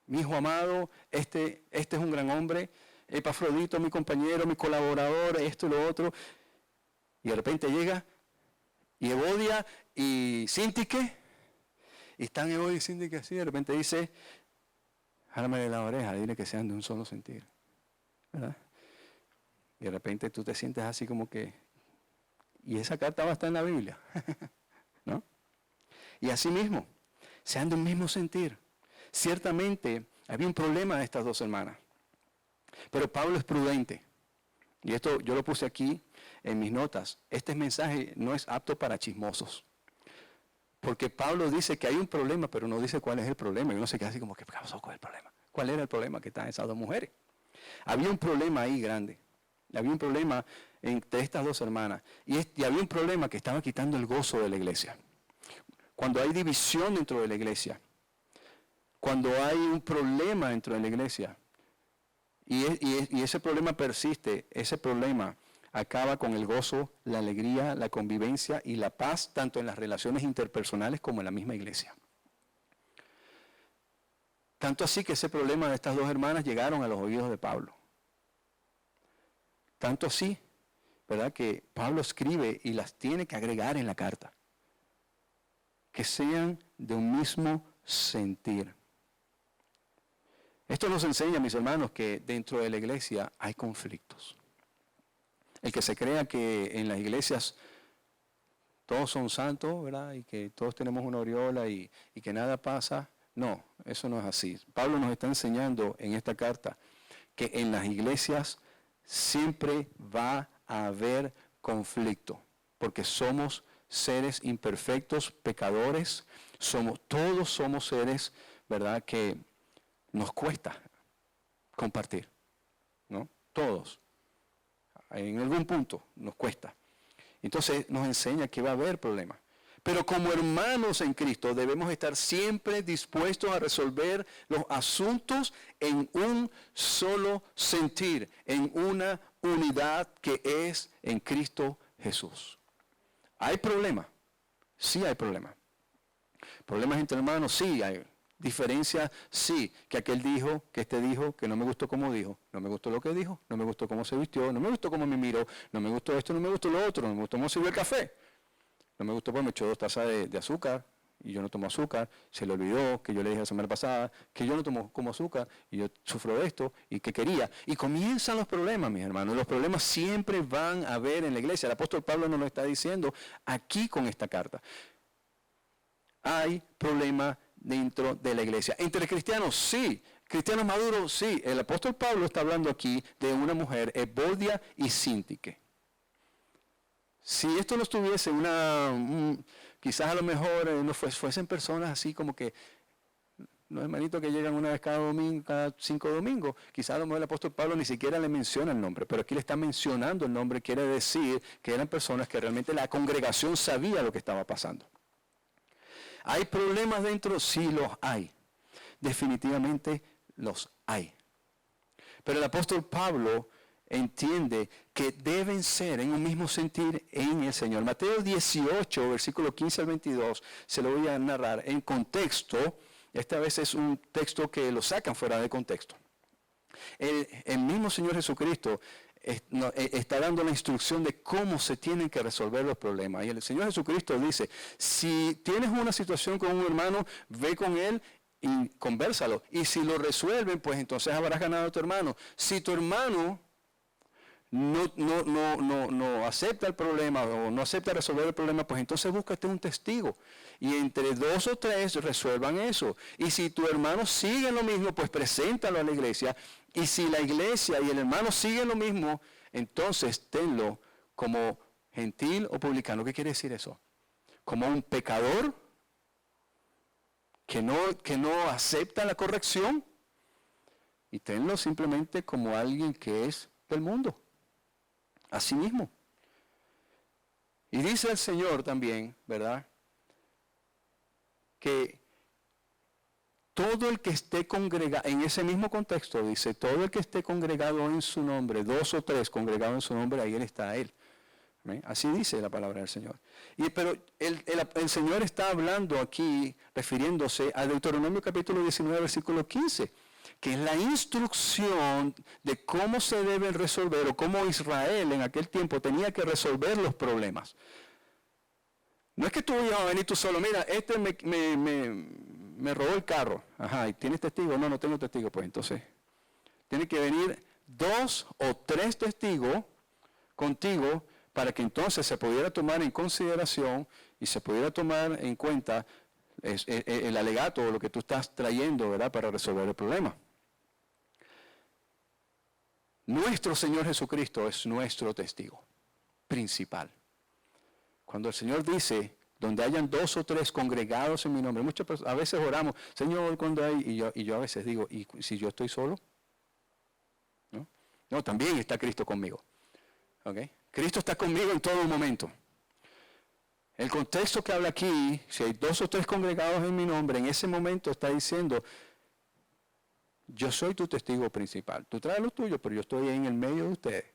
mi hijo amado, este es un gran hombre, Epafrodito, mi compañero, mi colaborador, esto y lo otro, y de repente llega, y Evodia y Síntique, y están Evodia y Síntique así, de repente dice, jálame de la oreja, dile que sean de un solo sentir, ¿verdad? Y de repente tú te sientes así como que, y esa carta va a estar en la Biblia, ¿no? Y así mismo, sean de un mismo sentir. Ciertamente había un problema de estas dos hermanas, pero Pablo es prudente. Y esto yo lo puse aquí en mis notas. Este mensaje no es apto para chismosos. Porque Pablo dice que hay un problema, pero no dice cuál es el problema. Y uno se queda así como, ¿qué pasó con el problema? ¿Cuál era el problema que estaban esas dos mujeres? Había un problema ahí grande. Había un problema entre estas dos hermanas. Y había un problema que estaba quitando el gozo de la iglesia. Cuando hay división dentro de la iglesia, cuando hay un problema dentro de la iglesia, y ese problema persiste, ese problema acaba con el gozo, la alegría, la convivencia y la paz, tanto en las relaciones interpersonales como en la misma iglesia. Tanto así que ese problema de estas dos hermanas llegaron a los oídos de Pablo. Tanto así, ¿verdad?, que Pablo escribe y las tiene que agregar en la carta. Que sean de un mismo sentir. Esto nos enseña, mis hermanos, que dentro de la iglesia hay conflictos. El que se crea que en las iglesias todos son santos, ¿verdad? Y que todos tenemos una aureola y que nada pasa. No, eso no es así. Pablo nos está enseñando en esta carta que en las iglesias siempre va a haber conflicto, porque somos seres imperfectos, pecadores, todos somos seres, ¿verdad?, que nos cuesta compartir, ¿no? Todos. En algún punto nos cuesta. Entonces nos enseña que va a haber problemas. Pero como hermanos en Cristo debemos estar siempre dispuestos a resolver los asuntos en un solo sentir, en una unidad que es en Cristo Jesús. ¿Hay problemas? Sí hay problemas. ¿Problemas entre hermanos? Sí hay. ¿Diferencias? Sí. Que aquel dijo, que este dijo, que no me gustó cómo dijo. No me gustó lo que dijo, no me gustó cómo se vistió, no me gustó cómo me miró, no me gustó esto, no me gustó lo otro, no me gustó cómo sirvió el café. No me gustó porque me echó 2 tazas de azúcar y yo no tomo azúcar. Se le olvidó que yo le dije la semana pasada que yo no como azúcar y yo sufro de esto y que quería. Y comienzan los problemas, mis hermanos. Los problemas siempre van a haber en la iglesia. El apóstol Pablo nos lo está diciendo aquí con esta carta. Hay problemas dentro de la iglesia. Entre cristianos, sí. Cristianos maduros, sí. El apóstol Pablo está hablando aquí de una mujer, Evodia y Síntique. Si esto no estuviese quizás a lo mejor no fuesen personas así como que, los hermanitos que llegan una vez cada domingo, cada 5 domingos, quizás a lo mejor el apóstol Pablo ni siquiera le menciona el nombre, pero aquí le está mencionando el nombre, quiere decir que eran personas que realmente la congregación sabía lo que estaba pasando. ¿Hay problemas dentro? Sí los hay. Definitivamente los hay. Pero el apóstol Pablo entiende que deben ser en un mismo sentir en el Señor. Mateo 18, versículo 15 al 22, se lo voy a narrar en contexto. Esta vez es un texto que lo sacan fuera de contexto. El mismo Señor Jesucristo está dando la instrucción de cómo se tienen que resolver los problemas. Y el Señor Jesucristo dice, si tienes una situación con un hermano, ve con él y convérsalo. Y si lo resuelven, pues entonces habrás ganado a tu hermano. Si tu hermano no acepta el problema o no acepta resolver el problema, pues entonces búscate un testigo. Y entre 2 o 3 resuelvan eso. Y si tu hermano sigue lo mismo, pues preséntalo a la iglesia. Y si la iglesia y el hermano siguen lo mismo, entonces tenlo como gentil o publicano. ¿Qué quiere decir eso? Como un pecador que no acepta la corrección. Y tenlo simplemente como alguien que es del mundo. Así mismo. Y dice el Señor también, ¿verdad?, que todo el que esté congregado, en ese mismo contexto dice, todo el que esté congregado en su nombre, 2 o 3 congregados en su nombre, ahí está Él. ¿Ven? Así dice la palabra del Señor. Pero el Señor está hablando aquí, refiriéndose a Deuteronomio capítulo 19, versículo 15. Que es la instrucción de cómo se deben resolver o cómo Israel en aquel tiempo tenía que resolver los problemas. No es que tú vayas a venir tú solo, mira, este me robó el carro. Ajá, ¿y tienes testigo? No tengo testigo. Pues entonces, tiene que venir 2 o 3 testigos contigo para que entonces se pudiera tomar en consideración y se pudiera tomar en cuenta el alegato o lo que tú estás trayendo, ¿verdad?, para resolver el problema. Nuestro Señor Jesucristo es nuestro testigo principal. Cuando el Señor dice, donde hayan 2 o 3 congregados en mi nombre, a veces oramos, Señor, cuando hay, y yo a veces digo, ¿y si yo estoy solo? No, también está Cristo conmigo. ¿Okay? Cristo está conmigo en todo momento. El contexto que habla aquí, si hay 2 o 3 congregados en mi nombre, en ese momento está diciendo, yo soy tu testigo principal. Tú traes lo tuyo, pero yo estoy ahí en el medio de ustedes.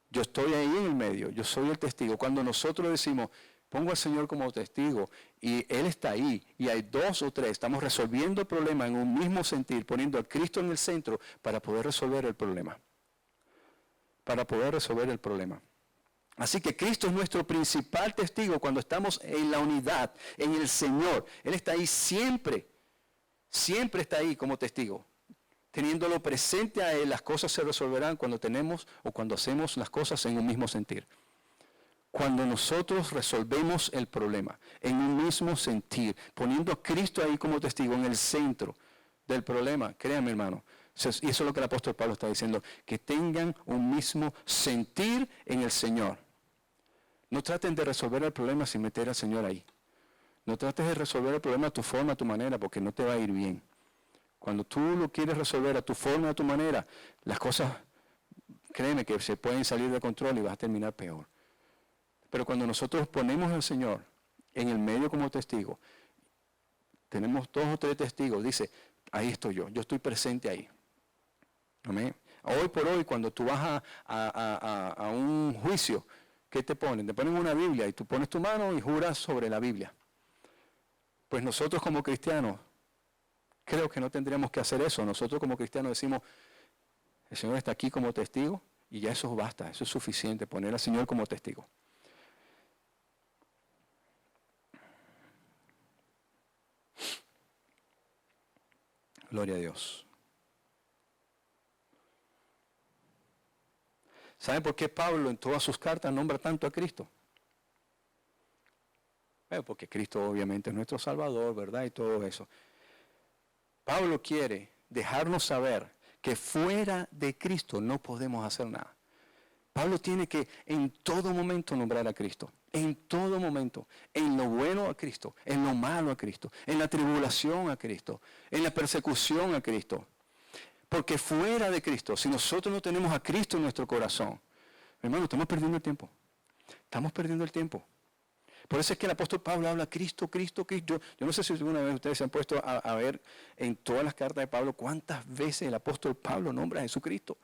Yo estoy ahí en el medio, yo soy el testigo. Cuando nosotros decimos, pongo al Señor como testigo, y Él está ahí, y hay 2 o 3, estamos resolviendo el problema en un mismo sentir, poniendo a Cristo en el centro para poder resolver el problema. Para poder resolver el problema. Así que Cristo es nuestro principal testigo cuando estamos en la unidad, en el Señor. Él está ahí siempre. Siempre está ahí como testigo. Teniéndolo presente a Él, las cosas se resolverán cuando tenemos o cuando hacemos las cosas en un mismo sentir. Cuando nosotros resolvemos el problema en un mismo sentir, poniendo a Cristo ahí como testigo en el centro del problema, créanme hermano, y eso es lo que el apóstol Pablo está diciendo, que tengan un mismo sentir en el Señor. No traten de resolver el problema sin meter al Señor ahí. No trates de resolver el problema a tu forma, a tu manera, porque no te va a ir bien. Cuando tú lo quieres resolver a tu forma, a tu manera, las cosas, créeme que se pueden salir de control y vas a terminar peor. Pero cuando nosotros ponemos al Señor en el medio como testigo, tenemos 2 o 3 testigos, dice, ahí estoy yo estoy presente ahí. Amén. Hoy por hoy, cuando tú vas a un juicio, ¿qué te ponen? Te ponen una Biblia y tú pones tu mano y juras sobre la Biblia. Pues nosotros como cristianos, creo que no tendríamos que hacer eso. Nosotros como cristianos decimos, el Señor está aquí como testigo y ya eso basta, eso es suficiente, poner al Señor como testigo. Gloria a Dios. ¿Saben por qué Pablo en todas sus cartas nombra tanto a Cristo? Porque Cristo obviamente es nuestro Salvador, ¿verdad? Y todo eso. Pablo quiere dejarnos saber que fuera de Cristo no podemos hacer nada. Pablo tiene que en todo momento nombrar a Cristo. En todo momento. En lo bueno a Cristo. En lo malo a Cristo. En la tribulación a Cristo. En la persecución a Cristo. Porque fuera de Cristo, si nosotros no tenemos a Cristo en nuestro corazón, hermano, estamos perdiendo el tiempo. Estamos perdiendo el tiempo. Por eso es que el apóstol Pablo habla Cristo, Cristo, Cristo. Yo no sé si alguna vez ustedes se han puesto a ver en todas las cartas de Pablo cuántas veces el apóstol Pablo nombra a Jesucristo.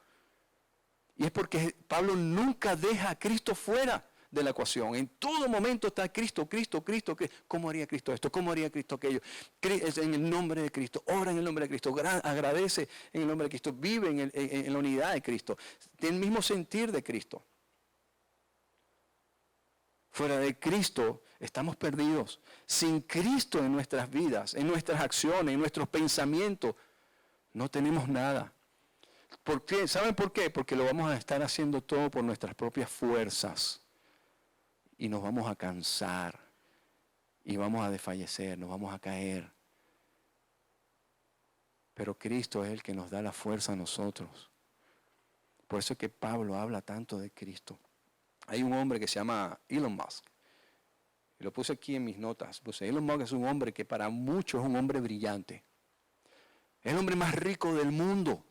Y es porque Pablo nunca deja a Cristo fuera de la ecuación. En todo momento está Cristo, Cristo, Cristo, Cristo. ¿Cómo haría Cristo esto? ¿Cómo haría Cristo aquello? En el nombre de Cristo, ora en el nombre de Cristo, agradece en el nombre de Cristo, vive en la unidad de Cristo, tiene el mismo sentir de Cristo. Fuera de Cristo estamos perdidos. Sin Cristo en nuestras vidas, en nuestras acciones, en nuestros pensamientos, no tenemos nada. ¿Por qué? ¿Saben por qué? Porque lo vamos a estar haciendo todo por nuestras propias fuerzas. Y nos vamos a cansar. Y vamos a desfallecer, nos vamos a caer. Pero Cristo es el que nos da la fuerza a nosotros. Por eso es que Pablo habla tanto de Cristo. Hay un hombre que se llama Elon Musk. Y lo puse aquí en mis notas. Elon Musk es un hombre que para muchos es un hombre brillante. Es el hombre más rico del mundo.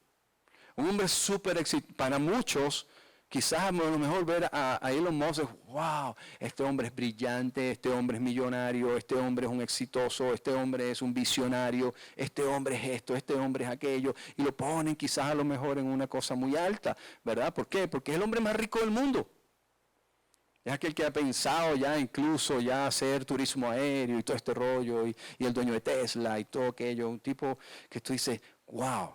Un hombre súper exitoso. Para muchos, quizás a lo mejor ver a Elon Musk es, wow, este hombre es brillante, este hombre es millonario, este hombre es un exitoso, este hombre es un visionario, este hombre es esto, este hombre es aquello. Y lo ponen quizás a lo mejor en una cosa muy alta, ¿verdad? ¿Por qué? Porque es el hombre más rico del mundo. Es aquel que ha pensado ya incluso ya hacer turismo aéreo y todo este rollo, y el dueño de Tesla y todo aquello. Un tipo que tú dices, wow.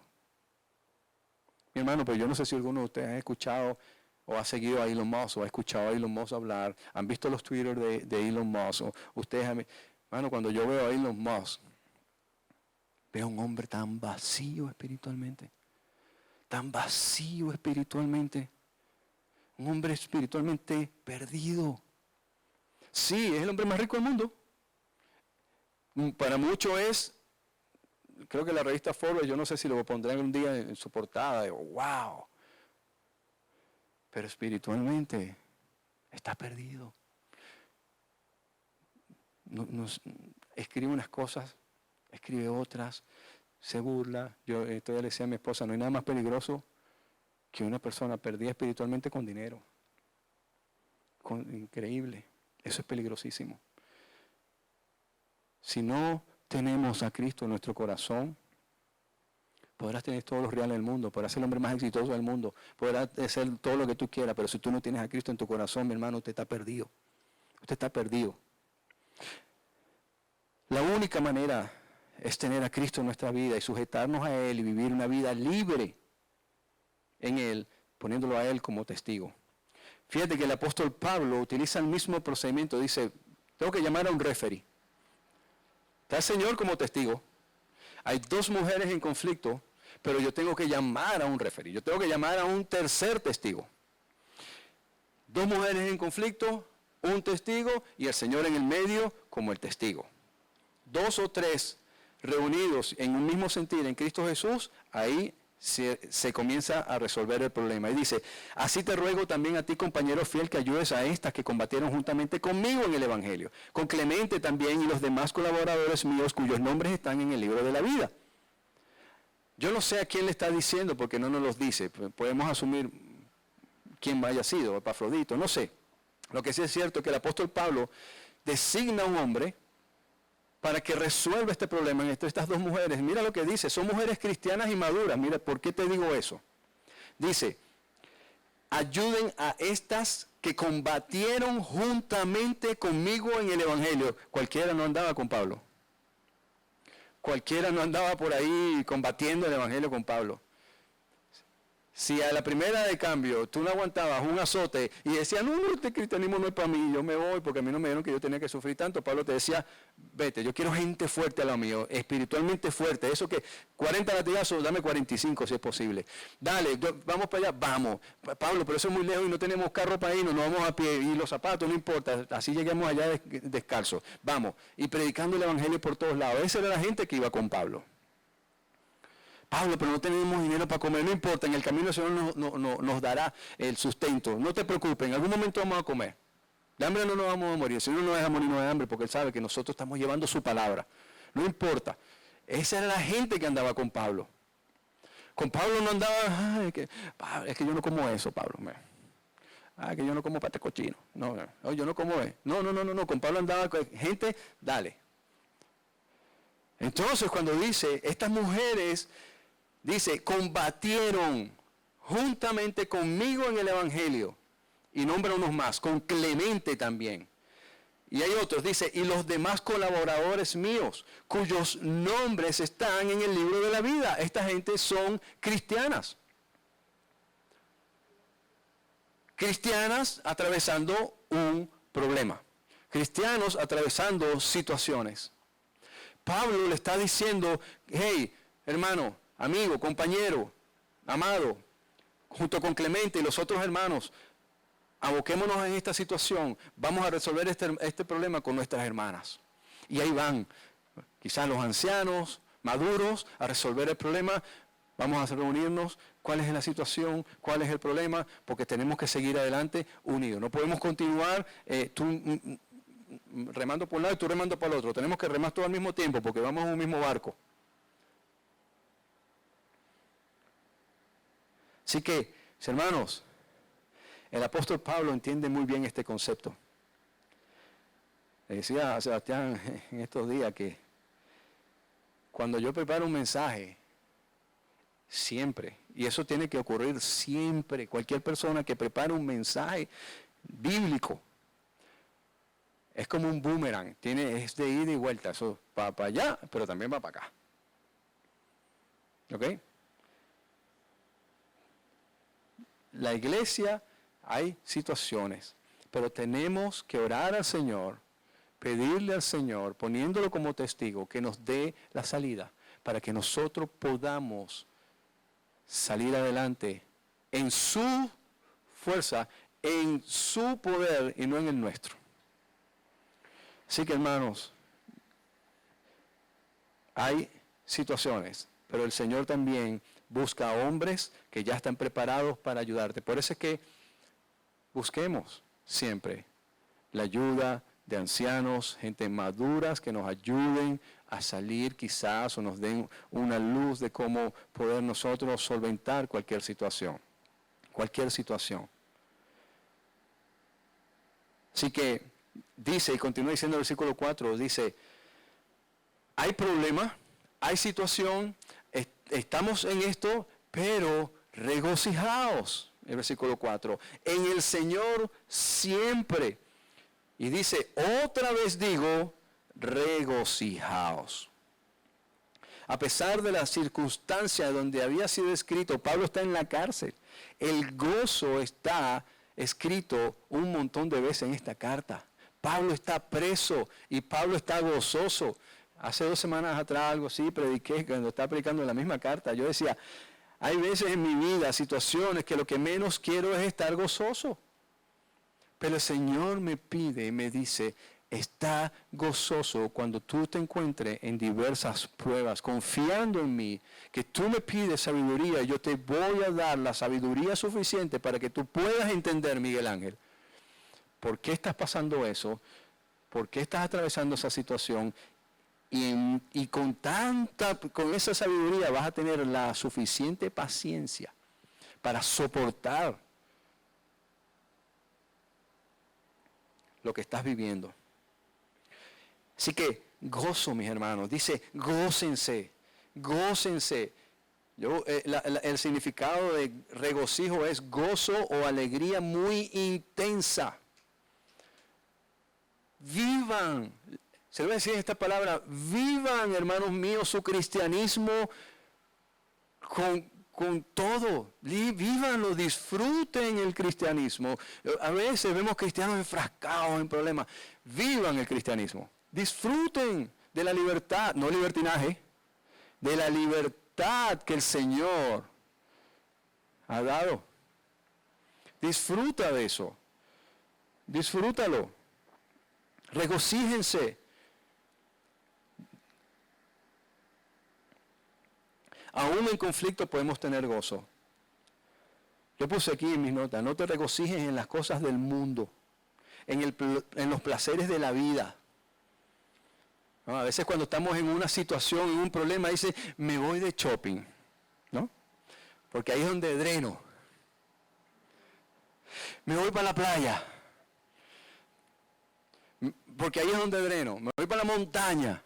Mi hermano, pero yo no sé si alguno de ustedes ha escuchado o ha seguido a Elon Musk o ha escuchado a Elon Musk hablar, han visto los Twitter de Elon Musk, o ustedes, hermano, cuando yo veo a Elon Musk, veo a un hombre tan vacío espiritualmente, un hombre espiritualmente perdido. Sí, es el hombre más rico del mundo. Para muchos es, creo que la revista Forbes, yo no sé si lo pondrán un día en su portada, de wow. Pero espiritualmente está perdido. Escribe unas cosas, escribe otras, se burla. Yo todavía le decía a mi esposa, no hay nada más peligroso que una persona perdida espiritualmente con dinero. Increíble. Eso es peligrosísimo. Si no tenemos a Cristo en nuestro corazón, podrás tener todos los reales del mundo, podrás ser el hombre más exitoso del mundo, podrás hacer todo lo que tú quieras, pero si tú no tienes a Cristo en tu corazón, mi hermano, usted está perdido. Usted está perdido. La única manera es tener a Cristo en nuestra vida y sujetarnos a Él y vivir una vida libre en Él, poniéndolo a Él como testigo. Fíjate que el apóstol Pablo utiliza el mismo procedimiento. Dice, tengo que llamar a un referee. Está el Señor como testigo. hay dos mujeres en conflicto, pero yo tengo que llamar a un referí, yo tengo que llamar a un tercer testigo. Dos mujeres en conflicto, un testigo y el Señor en el medio como el testigo. Dos o tres reunidos en un mismo sentir en Cristo Jesús, ahí se comienza a resolver el problema. Y dice, así te ruego también a ti, compañero fiel, que ayudes a estas que combatieron juntamente conmigo en el Evangelio, con Clemente también y los demás colaboradores míos cuyos nombres están en el libro de la vida. Yo no sé a quién le está diciendo porque no nos los dice. Podemos asumir quién haya sido, Epafrodito, no sé. Lo que sí es cierto es que el apóstol Pablo designa a un hombre para que resuelva este problema entre estas dos mujeres. Mira lo que dice, son mujeres cristianas y maduras. Mira, ¿por qué te digo eso? Dice, ayuden a estas que combatieron juntamente conmigo en el Evangelio. Cualquiera no andaba con Pablo. Cualquiera no andaba por ahí combatiendo el Evangelio con Pablo. Si a la primera de cambio tú no aguantabas un azote y decías, no, este cristianismo no es para mí, yo me voy porque a mí no me dieron que yo tenía que sufrir tanto, Pablo te decía, vete, yo quiero gente fuerte a lo mío, espiritualmente fuerte, eso que 40 latigazos, dame 45 si es posible. Dale, vamos para allá, vamos. Pablo, pero eso es muy lejos y no tenemos carro para irnos, no vamos a pie y los zapatos, no importa, así lleguemos allá descalzos, vamos. Y predicando el Evangelio por todos lados, esa era la gente que iba con Pablo. Pablo, pero no tenemos dinero para comer, no importa, en el camino el Señor nos dará el sustento. No te preocupes, en algún momento vamos a comer. De hambre no nos vamos a morir, el Señor no nos deja morirnos de hambre porque Él sabe que nosotros estamos llevando su palabra. No importa. Esa era la gente que andaba con Pablo. Con Pablo no andaba, es que yo no como eso, Pablo. Que yo no como pate cochino. No, yo no como eso. No, con Pablo andaba con gente, dale. Entonces cuando dice, estas mujeres, dice, combatieron juntamente conmigo en el Evangelio. Y nombra unos más, con Clemente también. Y hay otros, dice, y los demás colaboradores míos, cuyos nombres están en el libro de la vida. Esta gente son cristianas. Cristianas atravesando un problema. Cristianos atravesando situaciones. Pablo le está diciendo, hey, hermano, amigo, compañero, amado, junto con Clemente y los otros hermanos, aboquémonos en esta situación, vamos a resolver este problema con nuestras hermanas. Y ahí van, quizás los ancianos, maduros, a resolver el problema. Vamos a reunirnos, cuál es la situación, cuál es el problema, porque tenemos que seguir adelante unidos. No podemos continuar tú remando por un lado y tú remando para el otro. Tenemos que remar todo al mismo tiempo porque vamos en un mismo barco. Así que, hermanos, el apóstol Pablo entiende muy bien este concepto. Le decía a Sebastián en estos días que cuando yo preparo un mensaje, siempre, y eso tiene que ocurrir siempre, cualquier persona que prepare un mensaje bíblico, es como un boomerang, es de ida y vuelta, eso va para allá, pero también va para acá. ¿Ok? La iglesia, hay situaciones, pero tenemos que orar al Señor, pedirle al Señor, poniéndolo como testigo, que nos dé la salida, para que nosotros podamos salir adelante en su fuerza, en su poder y no en el nuestro. Así que, hermanos, hay situaciones, pero el Señor también busca a hombres que ya están preparados para ayudarte. Por eso es que busquemos siempre la ayuda de ancianos, gente maduras que nos ayuden a salir quizás o nos den una luz de cómo poder nosotros solventar cualquier situación. Cualquier situación. Así que dice, y continúa diciendo el versículo 4, dice, hay problema, hay situación, estamos en esto, pero regocijaos, el versículo 4, en el Señor siempre. Y dice, otra vez digo, regocijaos. A pesar de la circunstancia donde había sido escrito, Pablo está en la cárcel. El gozo está escrito un montón de veces en esta carta. Pablo está preso y Pablo está gozoso. Hace 2 semanas atrás, algo así, prediqué, cuando estaba predicando la misma carta, yo decía, hay veces en mi vida, situaciones que lo que menos quiero es estar gozoso. Pero el Señor me pide y me dice, está gozoso cuando tú te encuentres en diversas pruebas, confiando en mí, que tú me pides sabiduría, yo te voy a dar la sabiduría suficiente para que tú puedas entender, Miguel Ángel, por qué estás pasando eso, por qué estás atravesando esa situación, y con esa sabiduría vas a tener la suficiente paciencia para soportar lo que estás viviendo. Así que gozo, mis hermanos. Dice, gócense, gócense. El significado de regocijo es gozo o alegría muy intensa. Vivan. Se le va a decir esta palabra, vivan, hermanos míos, su cristianismo con todo. Vívanlo, disfruten el cristianismo. A veces vemos cristianos enfrascados en problemas. Vivan el cristianismo. Disfruten de la libertad, no libertinaje, de la libertad que el Señor ha dado. Disfruta de eso. Disfrútalo. Regocíjense. Aún en conflicto podemos tener gozo. Yo puse aquí en mis notas, no te regocijes en las cosas del mundo, en los placeres de la vida. ¿No? A veces cuando estamos en una situación, en un problema, dice, me voy de shopping, ¿no? Porque ahí es donde dreno. Me voy para la playa, porque ahí es donde dreno. Me voy para la montaña.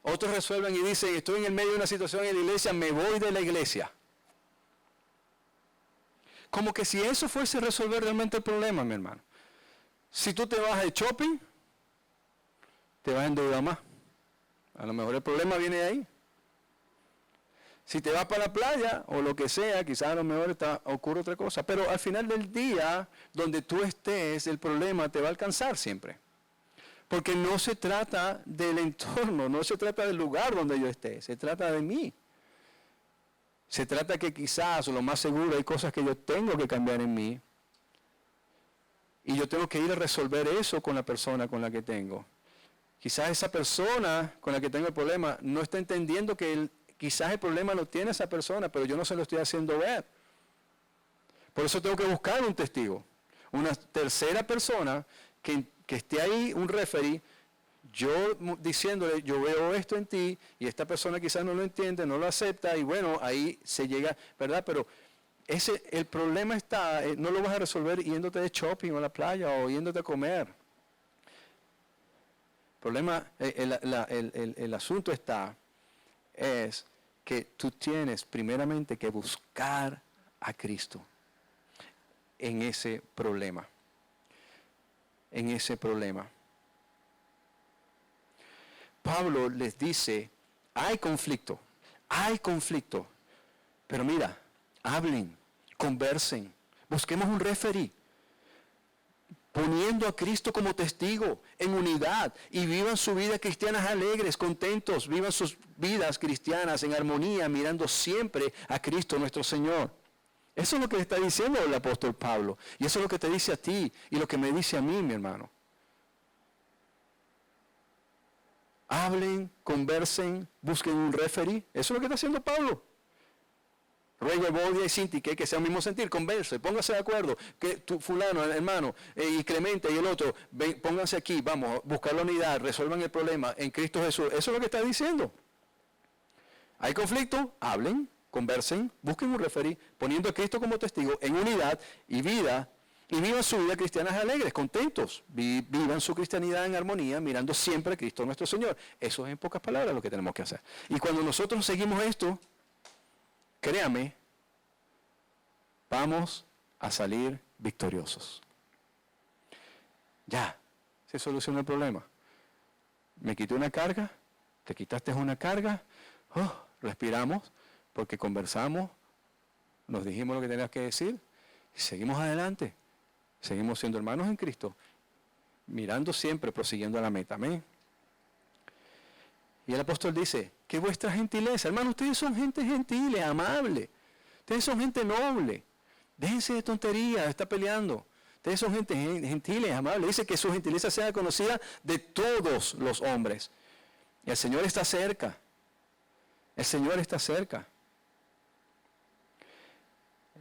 Otros resuelven y dicen, estoy en el medio de una situación en la iglesia, me voy de la iglesia. Como que si eso fuese a resolver realmente el problema, mi hermano. Si tú te vas de shopping, te vas a endeudar más. A lo mejor el problema viene de ahí. Si te vas para la playa o lo que sea, quizás a lo mejor ocurre otra cosa. Pero al final del día, donde tú estés, el problema te va a alcanzar siempre. Porque no se trata del entorno, no se trata del lugar donde yo esté, se trata de mí. Se trata que quizás, o lo más seguro, hay cosas que yo tengo que cambiar en mí. Y yo tengo que ir a resolver eso con la persona con la que tengo. Quizás esa persona con la que tengo el problema no está entendiendo que quizás el problema lo tiene esa persona, pero yo no se lo estoy haciendo ver. Por eso tengo que buscar un testigo, una tercera persona que esté ahí, un referee, yo diciéndole, yo veo esto en ti, y esta persona quizás no lo entiende, no lo acepta, y bueno, ahí se llega, ¿verdad? Pero el problema está, no lo vas a resolver yéndote de shopping o a la playa o yéndote a comer. El problema, el asunto es que tú tienes primeramente que buscar a Cristo en ese problema. En ese problema. Pablo les dice, hay conflicto, pero mira, hablen, conversen, busquemos un referee, poniendo a Cristo como testigo, en unidad, y vivan su vida cristianas alegres, contentos, vivan sus vidas cristianas en armonía, mirando siempre a Cristo nuestro Señor. Eso es lo que está diciendo el apóstol Pablo. Y eso es lo que te dice a ti y lo que me dice a mí, mi hermano. Hablen, conversen, busquen un referee. Eso es lo que está haciendo Pablo. Ruego a Evodia y Sintique que sea el mismo sentir, converse, pónganse de acuerdo. Que tu fulano, el hermano, y Clemente y el otro, pónganse aquí, vamos, buscar la unidad, resuelvan el problema en Cristo Jesús. Eso es lo que está diciendo. Hay conflicto, hablen, conversen, busquen un referee, poniendo a Cristo como testigo en unidad y vivan su vida cristianas alegres, contentos. Vivan su cristianidad en armonía, mirando siempre a Cristo nuestro Señor. Eso es en pocas palabras lo que tenemos que hacer. Y cuando nosotros seguimos esto, créame, vamos a salir victoriosos. Ya, se soluciona el problema. Me quité una carga, te quitaste una carga, respiramos, porque conversamos, nos dijimos lo que tenías que decir, y seguimos adelante. Seguimos siendo hermanos en Cristo, mirando siempre, prosiguiendo a la meta. Amén. Y el apóstol dice, que vuestra gentileza, hermano, ustedes son gente gentil, amable. Ustedes son gente noble. Déjense de tonterías, de estar peleando. Ustedes son gente gentil, amable. Dice que su gentileza sea conocida de todos los hombres. Y el Señor está cerca. El Señor está cerca.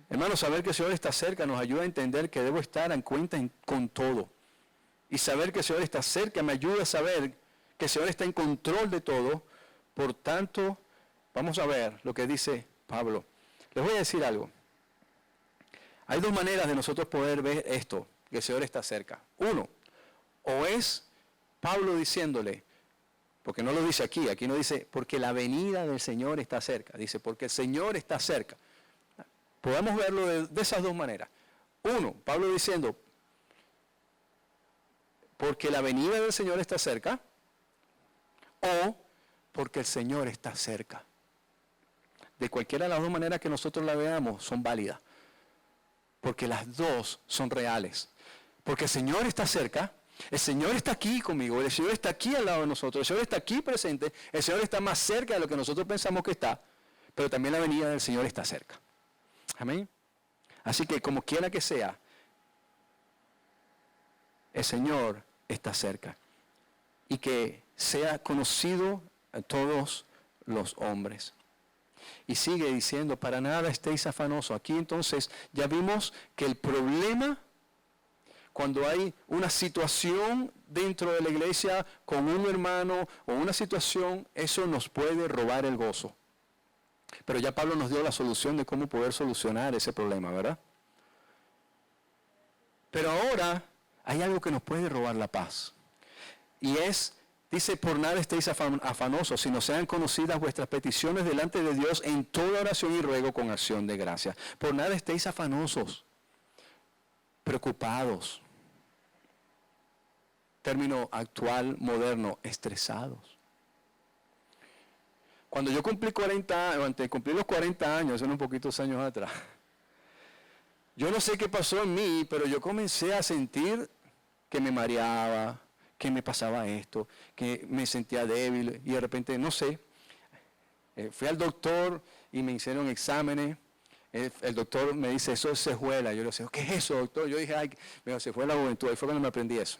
Hermano, saber que el Señor está cerca nos ayuda a entender que debo estar en cuenta con todo. Y saber que el Señor está cerca me ayuda a saber que el Señor está en control de todo. Por tanto, vamos a ver lo que dice Pablo. Les voy a decir algo. Hay dos maneras de nosotros poder ver esto, que el Señor está cerca. Uno, o es Pablo diciéndole, porque no lo dice aquí no dice, porque la venida del Señor está cerca. Dice, porque el Señor está cerca. Podemos verlo de esas dos maneras. Uno, Pablo diciendo, porque la venida del Señor está cerca, o porque el Señor está cerca. De cualquiera de las dos maneras que nosotros la veamos, son válidas. Porque las dos son reales. Porque el Señor está cerca, el Señor está aquí conmigo, el Señor está aquí al lado de nosotros, el Señor está aquí presente, el Señor está más cerca de lo que nosotros pensamos que está, pero también la venida del Señor está cerca. Amén. Así que como quiera que sea, el Señor está cerca. Y que sea conocido a todos los hombres. Y sigue diciendo, para nada estéis afanosos. Aquí entonces ya vimos que el problema, cuando hay una situación dentro de la iglesia con un hermano o una situación, eso nos puede robar el gozo. Pero ya Pablo nos dio la solución de cómo poder solucionar ese problema, ¿verdad? Pero ahora hay algo que nos puede robar la paz. Y es, dice, por nada estéis afanosos, sino sean conocidas vuestras peticiones delante de Dios en toda oración y ruego con acción de gracia. Por nada estéis afanosos, preocupados. Término actual, moderno, estresados. Cuando yo cumplí 40 años, antes de cumplir los 40 años, son un poquitos años atrás, yo no sé qué pasó en mí, pero yo comencé a sentir que me mareaba, que me pasaba esto, que me sentía débil y de repente, no sé, fui al doctor y me hicieron exámenes. El doctor me dice, eso es cejuela. Yo le decía, ¿qué es eso, doctor? Yo dije, ay, se fue la juventud. Ahí fue cuando me aprendí eso.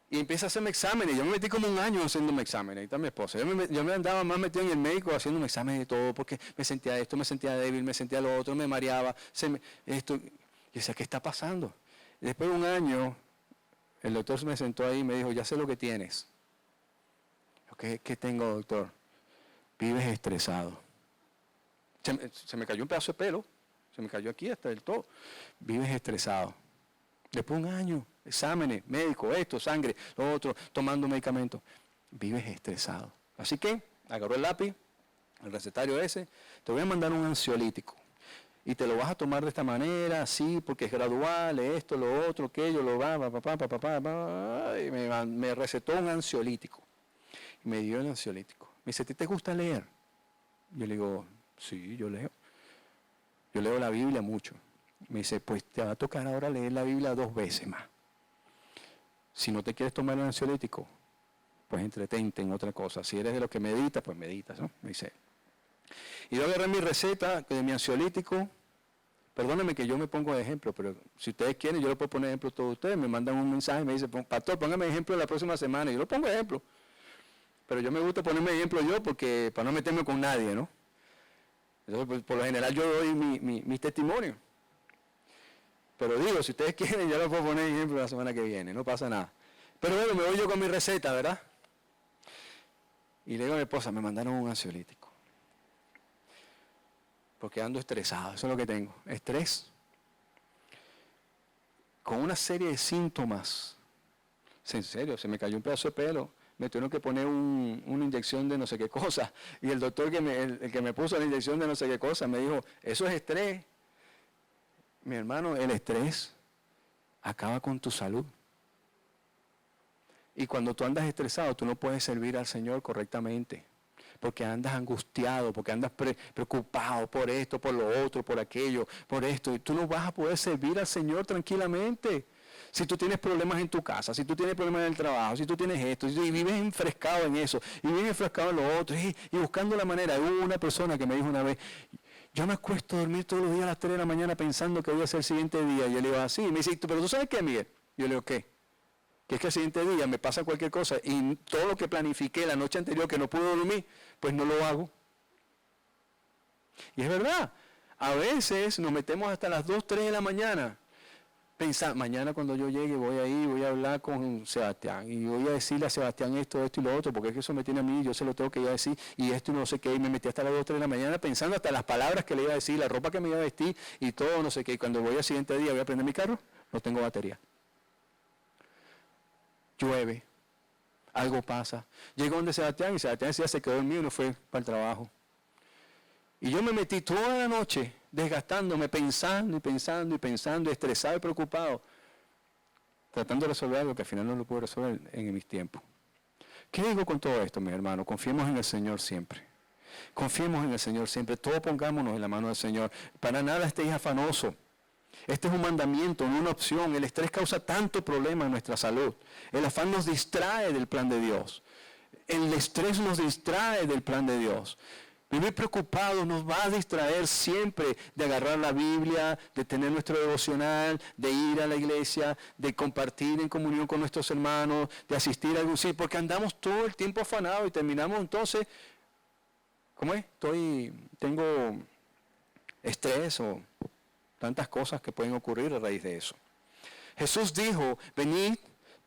Y empieza a hacerme exámenes. Yo me metí como un año haciéndome exámenes. Ahí está mi esposa. Yo me andaba más metido en el médico haciéndome exámenes de todo, porque me sentía esto, me sentía débil, me sentía lo otro, me mareaba. Esto. Y decía, ¿qué está pasando? Y después de un año, el doctor se me sentó ahí y me dijo, ya sé lo que tienes. ¿Qué tengo, doctor? Vives estresado. Se me cayó un pedazo de pelo. Se me cayó aquí hasta del todo. Vives estresado. Después de un año, exámenes, médico, esto, sangre, lo otro, tomando medicamentos. Vives estresado. Así que, agarró el lápiz, el recetario ese, te voy a mandar un ansiolítico. Y te lo vas a tomar de esta manera, así, porque es gradual, esto, lo otro, aquello, y me recetó un ansiolítico. Y me dio el ansiolítico. Me dice, ¿a ti te gusta leer? Yo le digo, sí, yo leo. Yo leo la Biblia mucho. Me dice, pues te va a tocar ahora leer la Biblia 2 veces más. Si no te quieres tomar el ansiolítico, pues entretente en otra cosa. Si eres de los que meditas, pues meditas, ¿no? Me dice. Y yo agarré mi receta de mi ansiolítico. Perdónenme que yo me pongo de ejemplo, pero si ustedes quieren, yo lo puedo poner de ejemplo a todos ustedes. Me mandan un mensaje y me dicen, pastor, póngame ejemplo la próxima semana. Y yo lo pongo de ejemplo. Pero yo me gusta ponerme ejemplo yo porque para no meterme con nadie, ¿no? Entonces, pues, por lo general yo doy mi testimonio. Pero digo, si ustedes quieren, yo lo puedo poner ejemplo la semana que viene, no pasa nada. Pero bueno, me voy yo con mi receta, ¿verdad? Y le digo a mi esposa, me mandaron un ansiolítico. Porque ando estresado, eso es lo que tengo, estrés. Con una serie de síntomas. En serio, se me cayó un pedazo de pelo, me tuvieron que poner una inyección de no sé qué cosa. Y el doctor el que me puso la inyección de no sé qué cosa me dijo, eso es estrés. Mi hermano, el estrés acaba con tu salud. Y cuando tú andas estresado, tú no puedes servir al Señor correctamente. Porque andas angustiado, porque andas preocupado por esto, por lo otro, por aquello, por esto. Y tú no vas a poder servir al Señor tranquilamente. Si tú tienes problemas en tu casa, si tú tienes problemas en el trabajo, si tú tienes esto, y vives enfrescado en eso, y vives enfrescado en lo otro, y buscando la manera. Hubo una persona que me dijo una vez, yo me acuesto a dormir todos los días a las 3 de la mañana pensando que voy a ser el siguiente día. Y yo le digo, así. Y me dice, pero ¿tú sabes qué, Miguel? Yo le digo, ¿qué? Que es que el siguiente día me pasa cualquier cosa y todo lo que planifiqué la noche anterior que no pude dormir, pues no lo hago. Y es verdad, a veces nos metemos hasta las 2, 3 de la mañana. Pensar, mañana cuando yo llegue voy a hablar con Sebastián y voy a decirle a Sebastián esto y lo otro, porque es que eso me tiene a mí, yo se lo tengo que ir a decir, y esto y no sé qué, y me metí hasta las 2, 3 de la mañana pensando hasta las palabras que le iba a decir, la ropa que me iba a vestir y todo, no sé qué, y cuando voy al siguiente día voy a prender mi carro, no tengo batería. Llueve, algo pasa. Llego donde Sebastián y Sebastián decía, se quedó dormido y no fue para el trabajo. Y yo me metí toda la noche desgastándome, pensando, estresado y preocupado, tratando de resolver algo que al final no lo puedo resolver en mis tiempos. ¿Qué digo con todo esto, mis hermanos? Confiemos en el Señor siempre. Confiemos en el Señor siempre. Todo pongámonos en la mano del Señor. Para nada estéis afanosos. Este es un mandamiento, no una opción. El estrés causa tanto problema en nuestra salud. El afán nos distrae del plan de Dios. El estrés nos distrae del plan de Dios. Vivir preocupado nos va a distraer siempre de agarrar la Biblia, de tener nuestro devocional, de ir a la iglesia, de compartir en comunión con nuestros hermanos, de asistir a algún sitio, porque andamos todo el tiempo afanados y terminamos entonces, ¿cómo es? Tengo estrés o tantas cosas que pueden ocurrir a raíz de eso. Jesús dijo, venid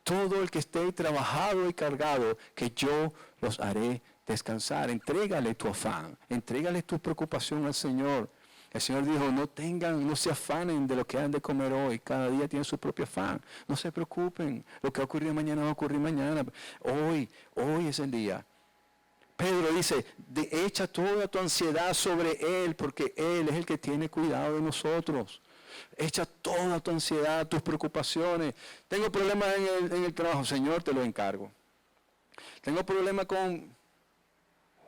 todo el que esté trabajado y cargado, que yo los haré descansar. Entrégale tu afán, entrégale tu preocupación al Señor. El Señor dijo, no se afanen de lo que han de comer hoy. Cada día tiene su propio afán. No se preocupen. Lo que va a ocurrir mañana va a ocurrir mañana. Hoy es el día. Pedro dice, echa toda tu ansiedad sobre Él, porque Él es el que tiene cuidado de nosotros. Echa toda tu ansiedad, tus preocupaciones. Tengo problemas en el trabajo, Señor, te lo encargo. Tengo problemas con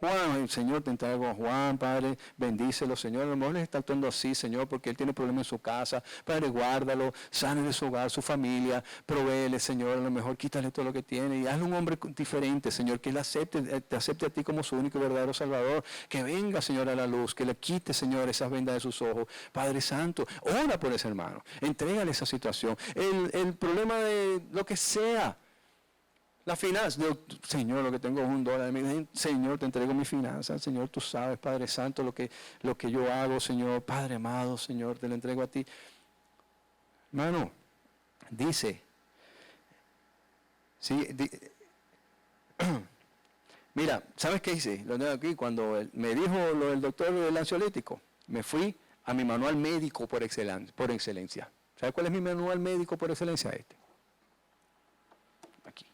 Juan, Señor, te entrego a Juan, Padre, bendícelo, Señor. A lo mejor les está actuando así, Señor, porque él tiene problemas en su casa. Padre, guárdalo, sane de su hogar, su familia, provéele, Señor. A lo mejor quítale todo lo que tiene y hazle un hombre diferente, Señor, que él te acepte a ti como su único y verdadero Salvador. Que venga, Señor, a la luz, que le quite, Señor, esas vendas de sus ojos. Padre Santo, ora por ese hermano, entrégale esa situación. El problema de lo que sea. La finanza, Señor, lo que tengo es $1. Señor, te entrego mi finanza. Señor, tú sabes, Padre Santo, lo que yo hago, Señor. Padre amado, Señor, te lo entrego a ti. Hermano, dice, sí, mira, ¿sabes qué hice? Lo tengo aquí, cuando me dijo lo del doctor del ansiolítico, me fui a mi manual médico por excelencia. ¿Sabes cuál es mi manual médico por excelencia? Aquí.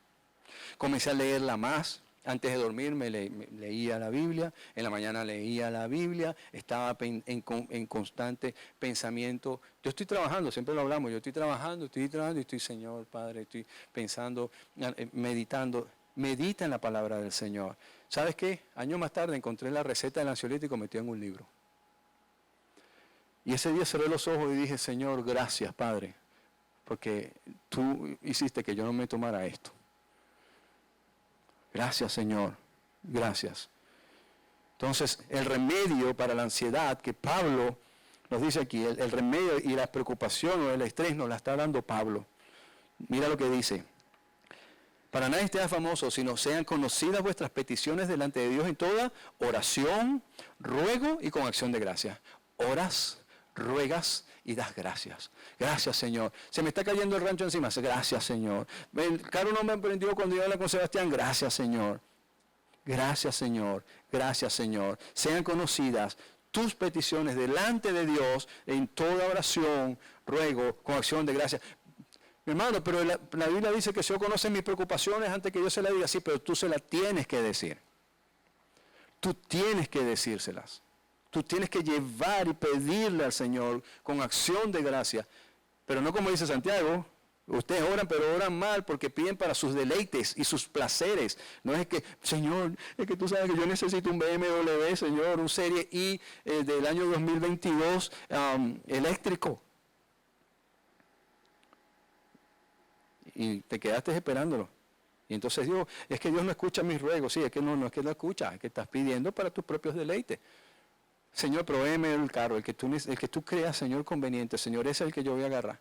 Comencé a leerla más. Antes de dormir leía la Biblia, en la mañana leía la Biblia, estaba en constante pensamiento. Yo estoy trabajando, siempre lo hablamos, yo estoy trabajando y estoy, Señor, Padre, estoy pensando, meditando. Medita en la palabra del Señor. ¿Sabes qué? Años más tarde encontré la receta del ansiolítico metida en un libro. Y ese día cerré los ojos y dije, Señor, gracias, Padre, porque tú hiciste que yo no me tomara esto. Gracias, Señor. Gracias. Entonces, el remedio para la ansiedad que Pablo nos dice aquí, el remedio y la preocupación o el estrés nos la está dando Pablo. Mira lo que dice. Para nadie esté famoso, sino sean conocidas vuestras peticiones delante de Dios en toda oración, ruego y con acción de gracia. Oras, ruegas y das gracias. Gracias, Señor. Se me está cayendo el rancho encima. Gracias, Señor. El carro no me prendió cuando yo hablaba con Sebastián. Gracias, Señor. Gracias, Señor. Gracias, Señor. Sean conocidas tus peticiones delante de Dios en toda oración, ruego, con acción de gracias. Mi hermano, pero la Biblia dice que yo conozco mis preocupaciones antes que yo se las diga. Sí, pero tú se las tienes que decir. Tú tienes que decírselas. Tú tienes que llevar y pedirle al Señor con acción de gracia. Pero no como dice Santiago, ustedes oran, pero oran mal porque piden para sus deleites y sus placeres. No es que, Señor, es que tú sabes que yo necesito un BMW, Señor, un Serie I del año 2022 eléctrico. y te quedaste esperándolo. Y entonces digo, es que Dios no escucha mis ruegos. Sí, es que no es que no escucha, es que estás pidiendo para tus propios deleites. Señor, provéeme el carro, el que tú creas, Señor, conveniente. Señor, ese es el que yo voy a agarrar.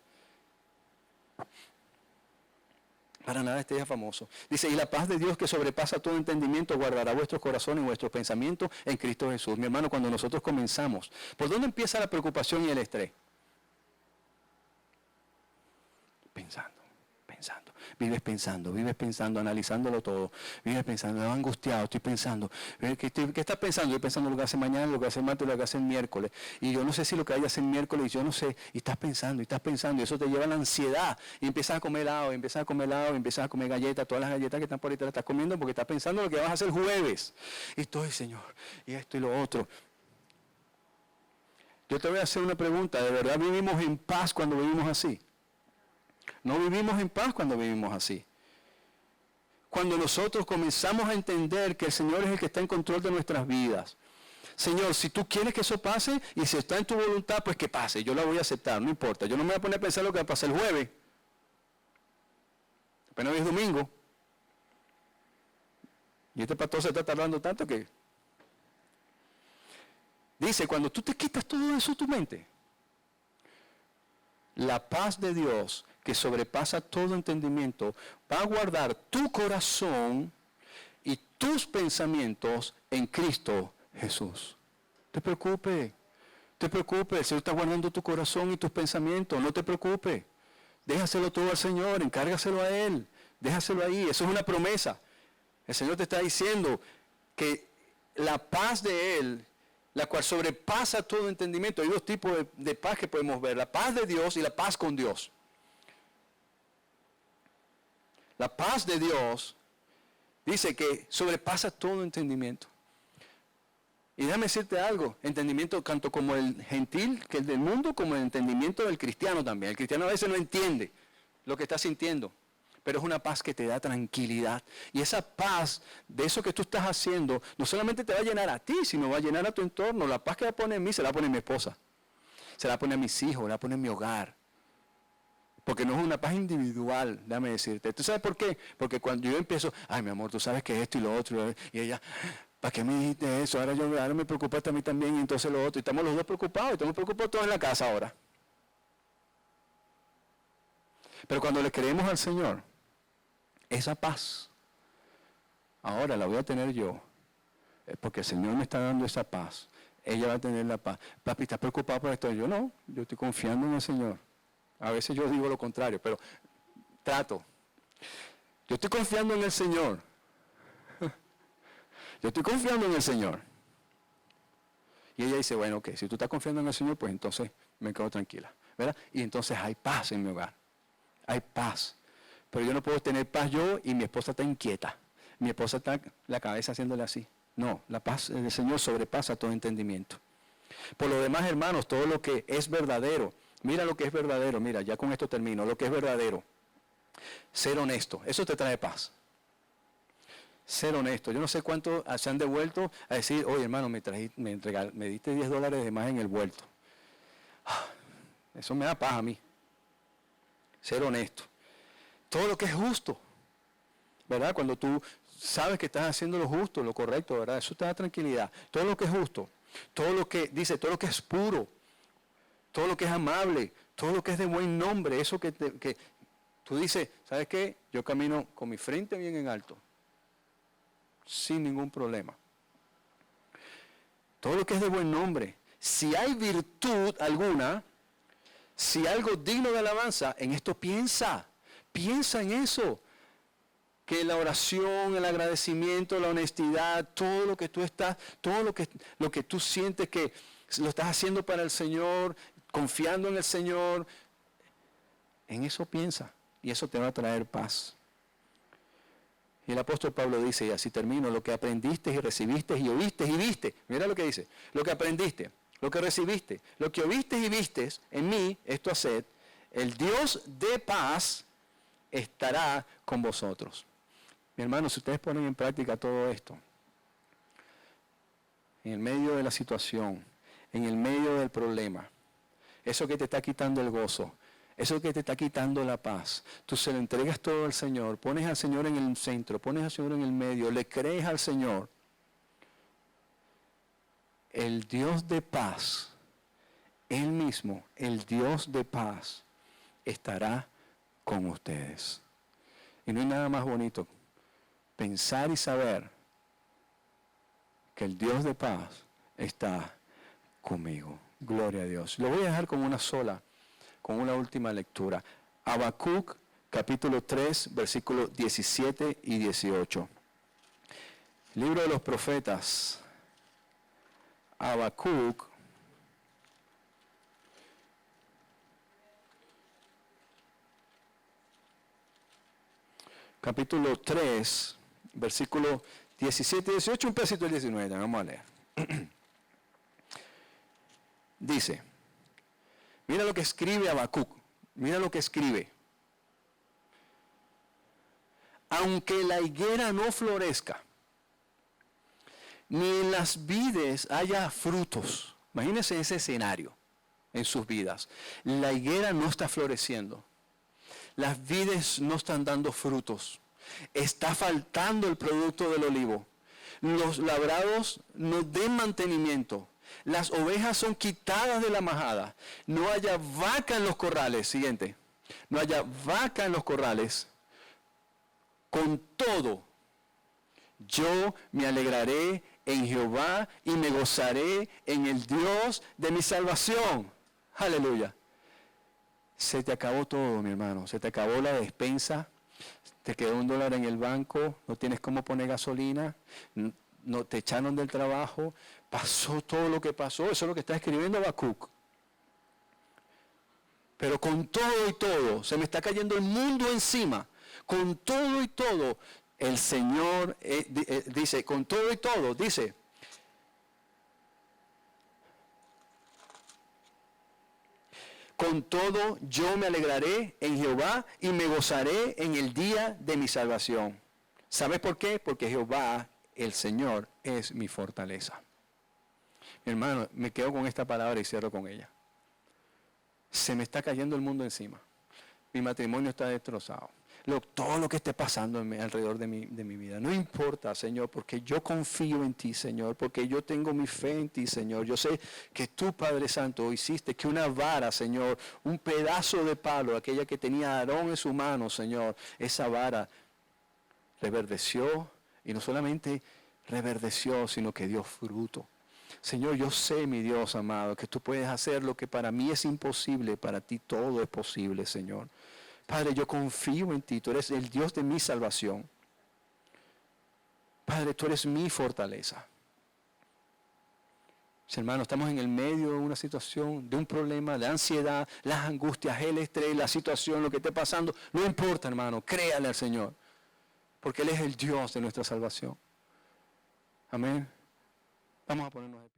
Para nada este día famoso. Dice, y la paz de Dios que sobrepasa todo entendimiento guardará vuestros corazones y vuestros pensamientos en Cristo Jesús. Mi hermano, cuando nosotros comenzamos, ¿por dónde empieza la preocupación y el estrés? Vives pensando, analizándolo todo, vives pensando, angustiado, estoy pensando, ¿qué estás pensando? Estoy pensando lo que hace mañana, lo que hace el martes, lo que hace el miércoles, y yo no sé si lo que hay hace el miércoles, yo no sé, y estás pensando, y eso te lleva a la ansiedad, y empiezas a comer helado, y empiezas a comer galletas, todas las galletas que están por ahí te las estás comiendo porque estás pensando lo que vas a hacer jueves, y estoy, Señor, y esto y lo otro. Yo te voy a hacer una pregunta, ¿de verdad vivimos en paz cuando vivimos así? No vivimos en paz cuando vivimos así. Cuando nosotros comenzamos a entender que el Señor es el que está en control de nuestras vidas. Señor, si tú quieres que eso pase y si está en tu voluntad, pues que pase. Yo la voy a aceptar, no importa. Yo no me voy a poner a pensar lo que va a pasar el jueves. Apenas hoy es domingo. Y este pastor se está tardando tanto que... Dice, cuando tú te quitas todo eso de tu mente, la paz de Dios que sobrepasa todo entendimiento va a guardar tu corazón y tus pensamientos en Cristo Jesús. Te preocupes, el Señor está guardando tu corazón y tus pensamientos, no te preocupes. Déjaselo todo al Señor, encárgaselo a Él, déjaselo ahí, eso es una promesa. El Señor te está diciendo que la paz de Él, la cual sobrepasa todo entendimiento. Hay dos tipos de paz que podemos ver, la paz de Dios y la paz con Dios. La paz de Dios dice que sobrepasa todo entendimiento. Y déjame decirte algo, entendimiento tanto como el gentil, que el del mundo, como el entendimiento del cristiano también. El cristiano a veces no entiende lo que está sintiendo, pero es una paz que te da tranquilidad. Y esa paz de eso que tú estás haciendo, no solamente te va a llenar a ti, sino va a llenar a tu entorno. La paz que va a poner en mí, se la va a poner en mi esposa, se la va a poner a mis hijos, se la va a poner en mi hogar. Porque no es una paz individual, déjame decirte. ¿Tú sabes por qué? Porque cuando yo empiezo, ay mi amor, tú sabes que esto y lo otro, y ella, ¿para qué me dijiste eso? Ahora me preocupaste a mí también y entonces lo otro. Y estamos los dos preocupados, estamos preocupados todos en la casa ahora. Pero cuando le creemos al Señor, esa paz, ahora la voy a tener yo, porque el Señor me está dando esa paz. Ella va a tener la paz. Papi, ¿estás preocupado por esto? Yo no, yo estoy confiando en el Señor. A veces yo digo lo contrario, pero trato. Yo estoy confiando en el Señor. Yo estoy confiando en el Señor. Y ella dice, bueno, ok, si tú estás confiando en el Señor, pues entonces me quedo tranquila. ¿Verdad? Y entonces hay paz en mi hogar. Hay paz. Pero yo no puedo tener paz yo y mi esposa está inquieta. Mi esposa está la cabeza haciéndole así. No, la paz del Señor sobrepasa todo entendimiento. Por lo demás, hermanos, todo lo que es verdadero. Mira lo que es verdadero. Mira, ya con esto termino. Lo que es verdadero. Ser honesto. Eso te trae paz. Ser honesto. Yo no sé cuántos se han devuelto a decir, oye hermano, me diste $10 de más en el vuelto. Eso me da paz a mí. Ser honesto. Todo lo que es justo, ¿verdad? Cuando tú sabes que estás haciendo lo justo, lo correcto, ¿verdad? Eso te da tranquilidad. Todo lo que es justo, todo lo que dice, todo lo que es puro, todo lo que es amable, todo lo que es de buen nombre, eso que tú dices, ¿sabes qué? Yo camino con mi frente bien en alto, sin ningún problema. Todo lo que es de buen nombre. Si hay virtud alguna, si algo digno de alabanza, en esto piensa en eso. Que la oración, el agradecimiento, la honestidad, todo lo que tú estás, todo lo que tú sientes que lo estás haciendo para el Señor, confiando en el Señor, en eso piensa y eso te va a traer paz. Y el apóstol Pablo dice, y así termino, lo que aprendiste y recibiste y oíste y viste. Mira lo que dice, lo que aprendiste, lo que recibiste, lo que oíste y viste en mí, esto haced, el Dios de paz estará con vosotros. Mi hermano, si ustedes ponen en práctica todo esto, en el medio de la situación, en el medio del problema, eso que te está quitando el gozo, eso que te está quitando la paz, tú se lo entregas todo al Señor, pones al Señor en el centro, pones al Señor en el medio, le crees al Señor. El Dios de paz, Él mismo, el Dios de paz, estará con ustedes. Y no hay nada más bonito, pensar y saber que el Dios de paz está conmigo. Gloria a Dios. Lo voy a dejar con una última lectura. Habacuc, capítulo 3, versículos 17 y 18. Libro de los profetas. Habacuc, capítulo 3, versículo 17 y 18, un pedacito del 19, vamos a leer. Dice, mira lo que escribe Habacuc, mira lo que escribe. Aunque la higuera no florezca, ni en las vides haya frutos. Imagínense ese escenario en sus vidas. La higuera no está floreciendo. Las vides no están dando frutos. Está faltando el producto del olivo. Los labrados no den mantenimiento. Las ovejas son quitadas de la majada. No haya vaca en los corrales. Siguiente. No haya vaca en los corrales. Con todo, yo me alegraré en Jehová y me gozaré en el Dios de mi salvación. Aleluya. Se te acabó todo, mi hermano. Se te acabó la despensa. Te quedó $1 en el banco. No tienes cómo poner gasolina. No, te echaron del trabajo. Pasó todo lo que pasó. Eso es lo que está escribiendo Habacuc. Pero con todo y todo, se me está cayendo el mundo encima. Con todo y todo, el Señor dice, con todo y todo, dice, con todo yo me alegraré en Jehová y me gozaré en el día de mi salvación. ¿Sabes por qué? Porque Jehová, el Señor, es mi fortaleza. Mi hermano, me quedo con esta palabra y cierro con ella. Se me está cayendo el mundo encima. Mi matrimonio está destrozado. Todo lo que esté pasando alrededor de mi vida. No importa, Señor, porque yo confío en ti, Señor, porque yo tengo mi fe en ti, Señor. Yo sé que tú, Padre Santo, hiciste que una vara, Señor, un pedazo de palo, aquella que tenía Aarón en su mano, Señor, esa vara reverdeció, y no solamente reverdeció, sino que dio fruto. Señor, yo sé, mi Dios amado, que tú puedes hacer lo que para mí es imposible, para ti todo es posible, Señor. Padre, yo confío en ti, tú eres el Dios de mi salvación. Padre, tú eres mi fortaleza. Hermano, estamos en el medio de una situación, de un problema, de ansiedad, las angustias, el estrés, la situación, lo que esté pasando. No importa, hermano, créale al Señor, porque Él es el Dios de nuestra salvación. Amén. Vamos a ponernos de pie.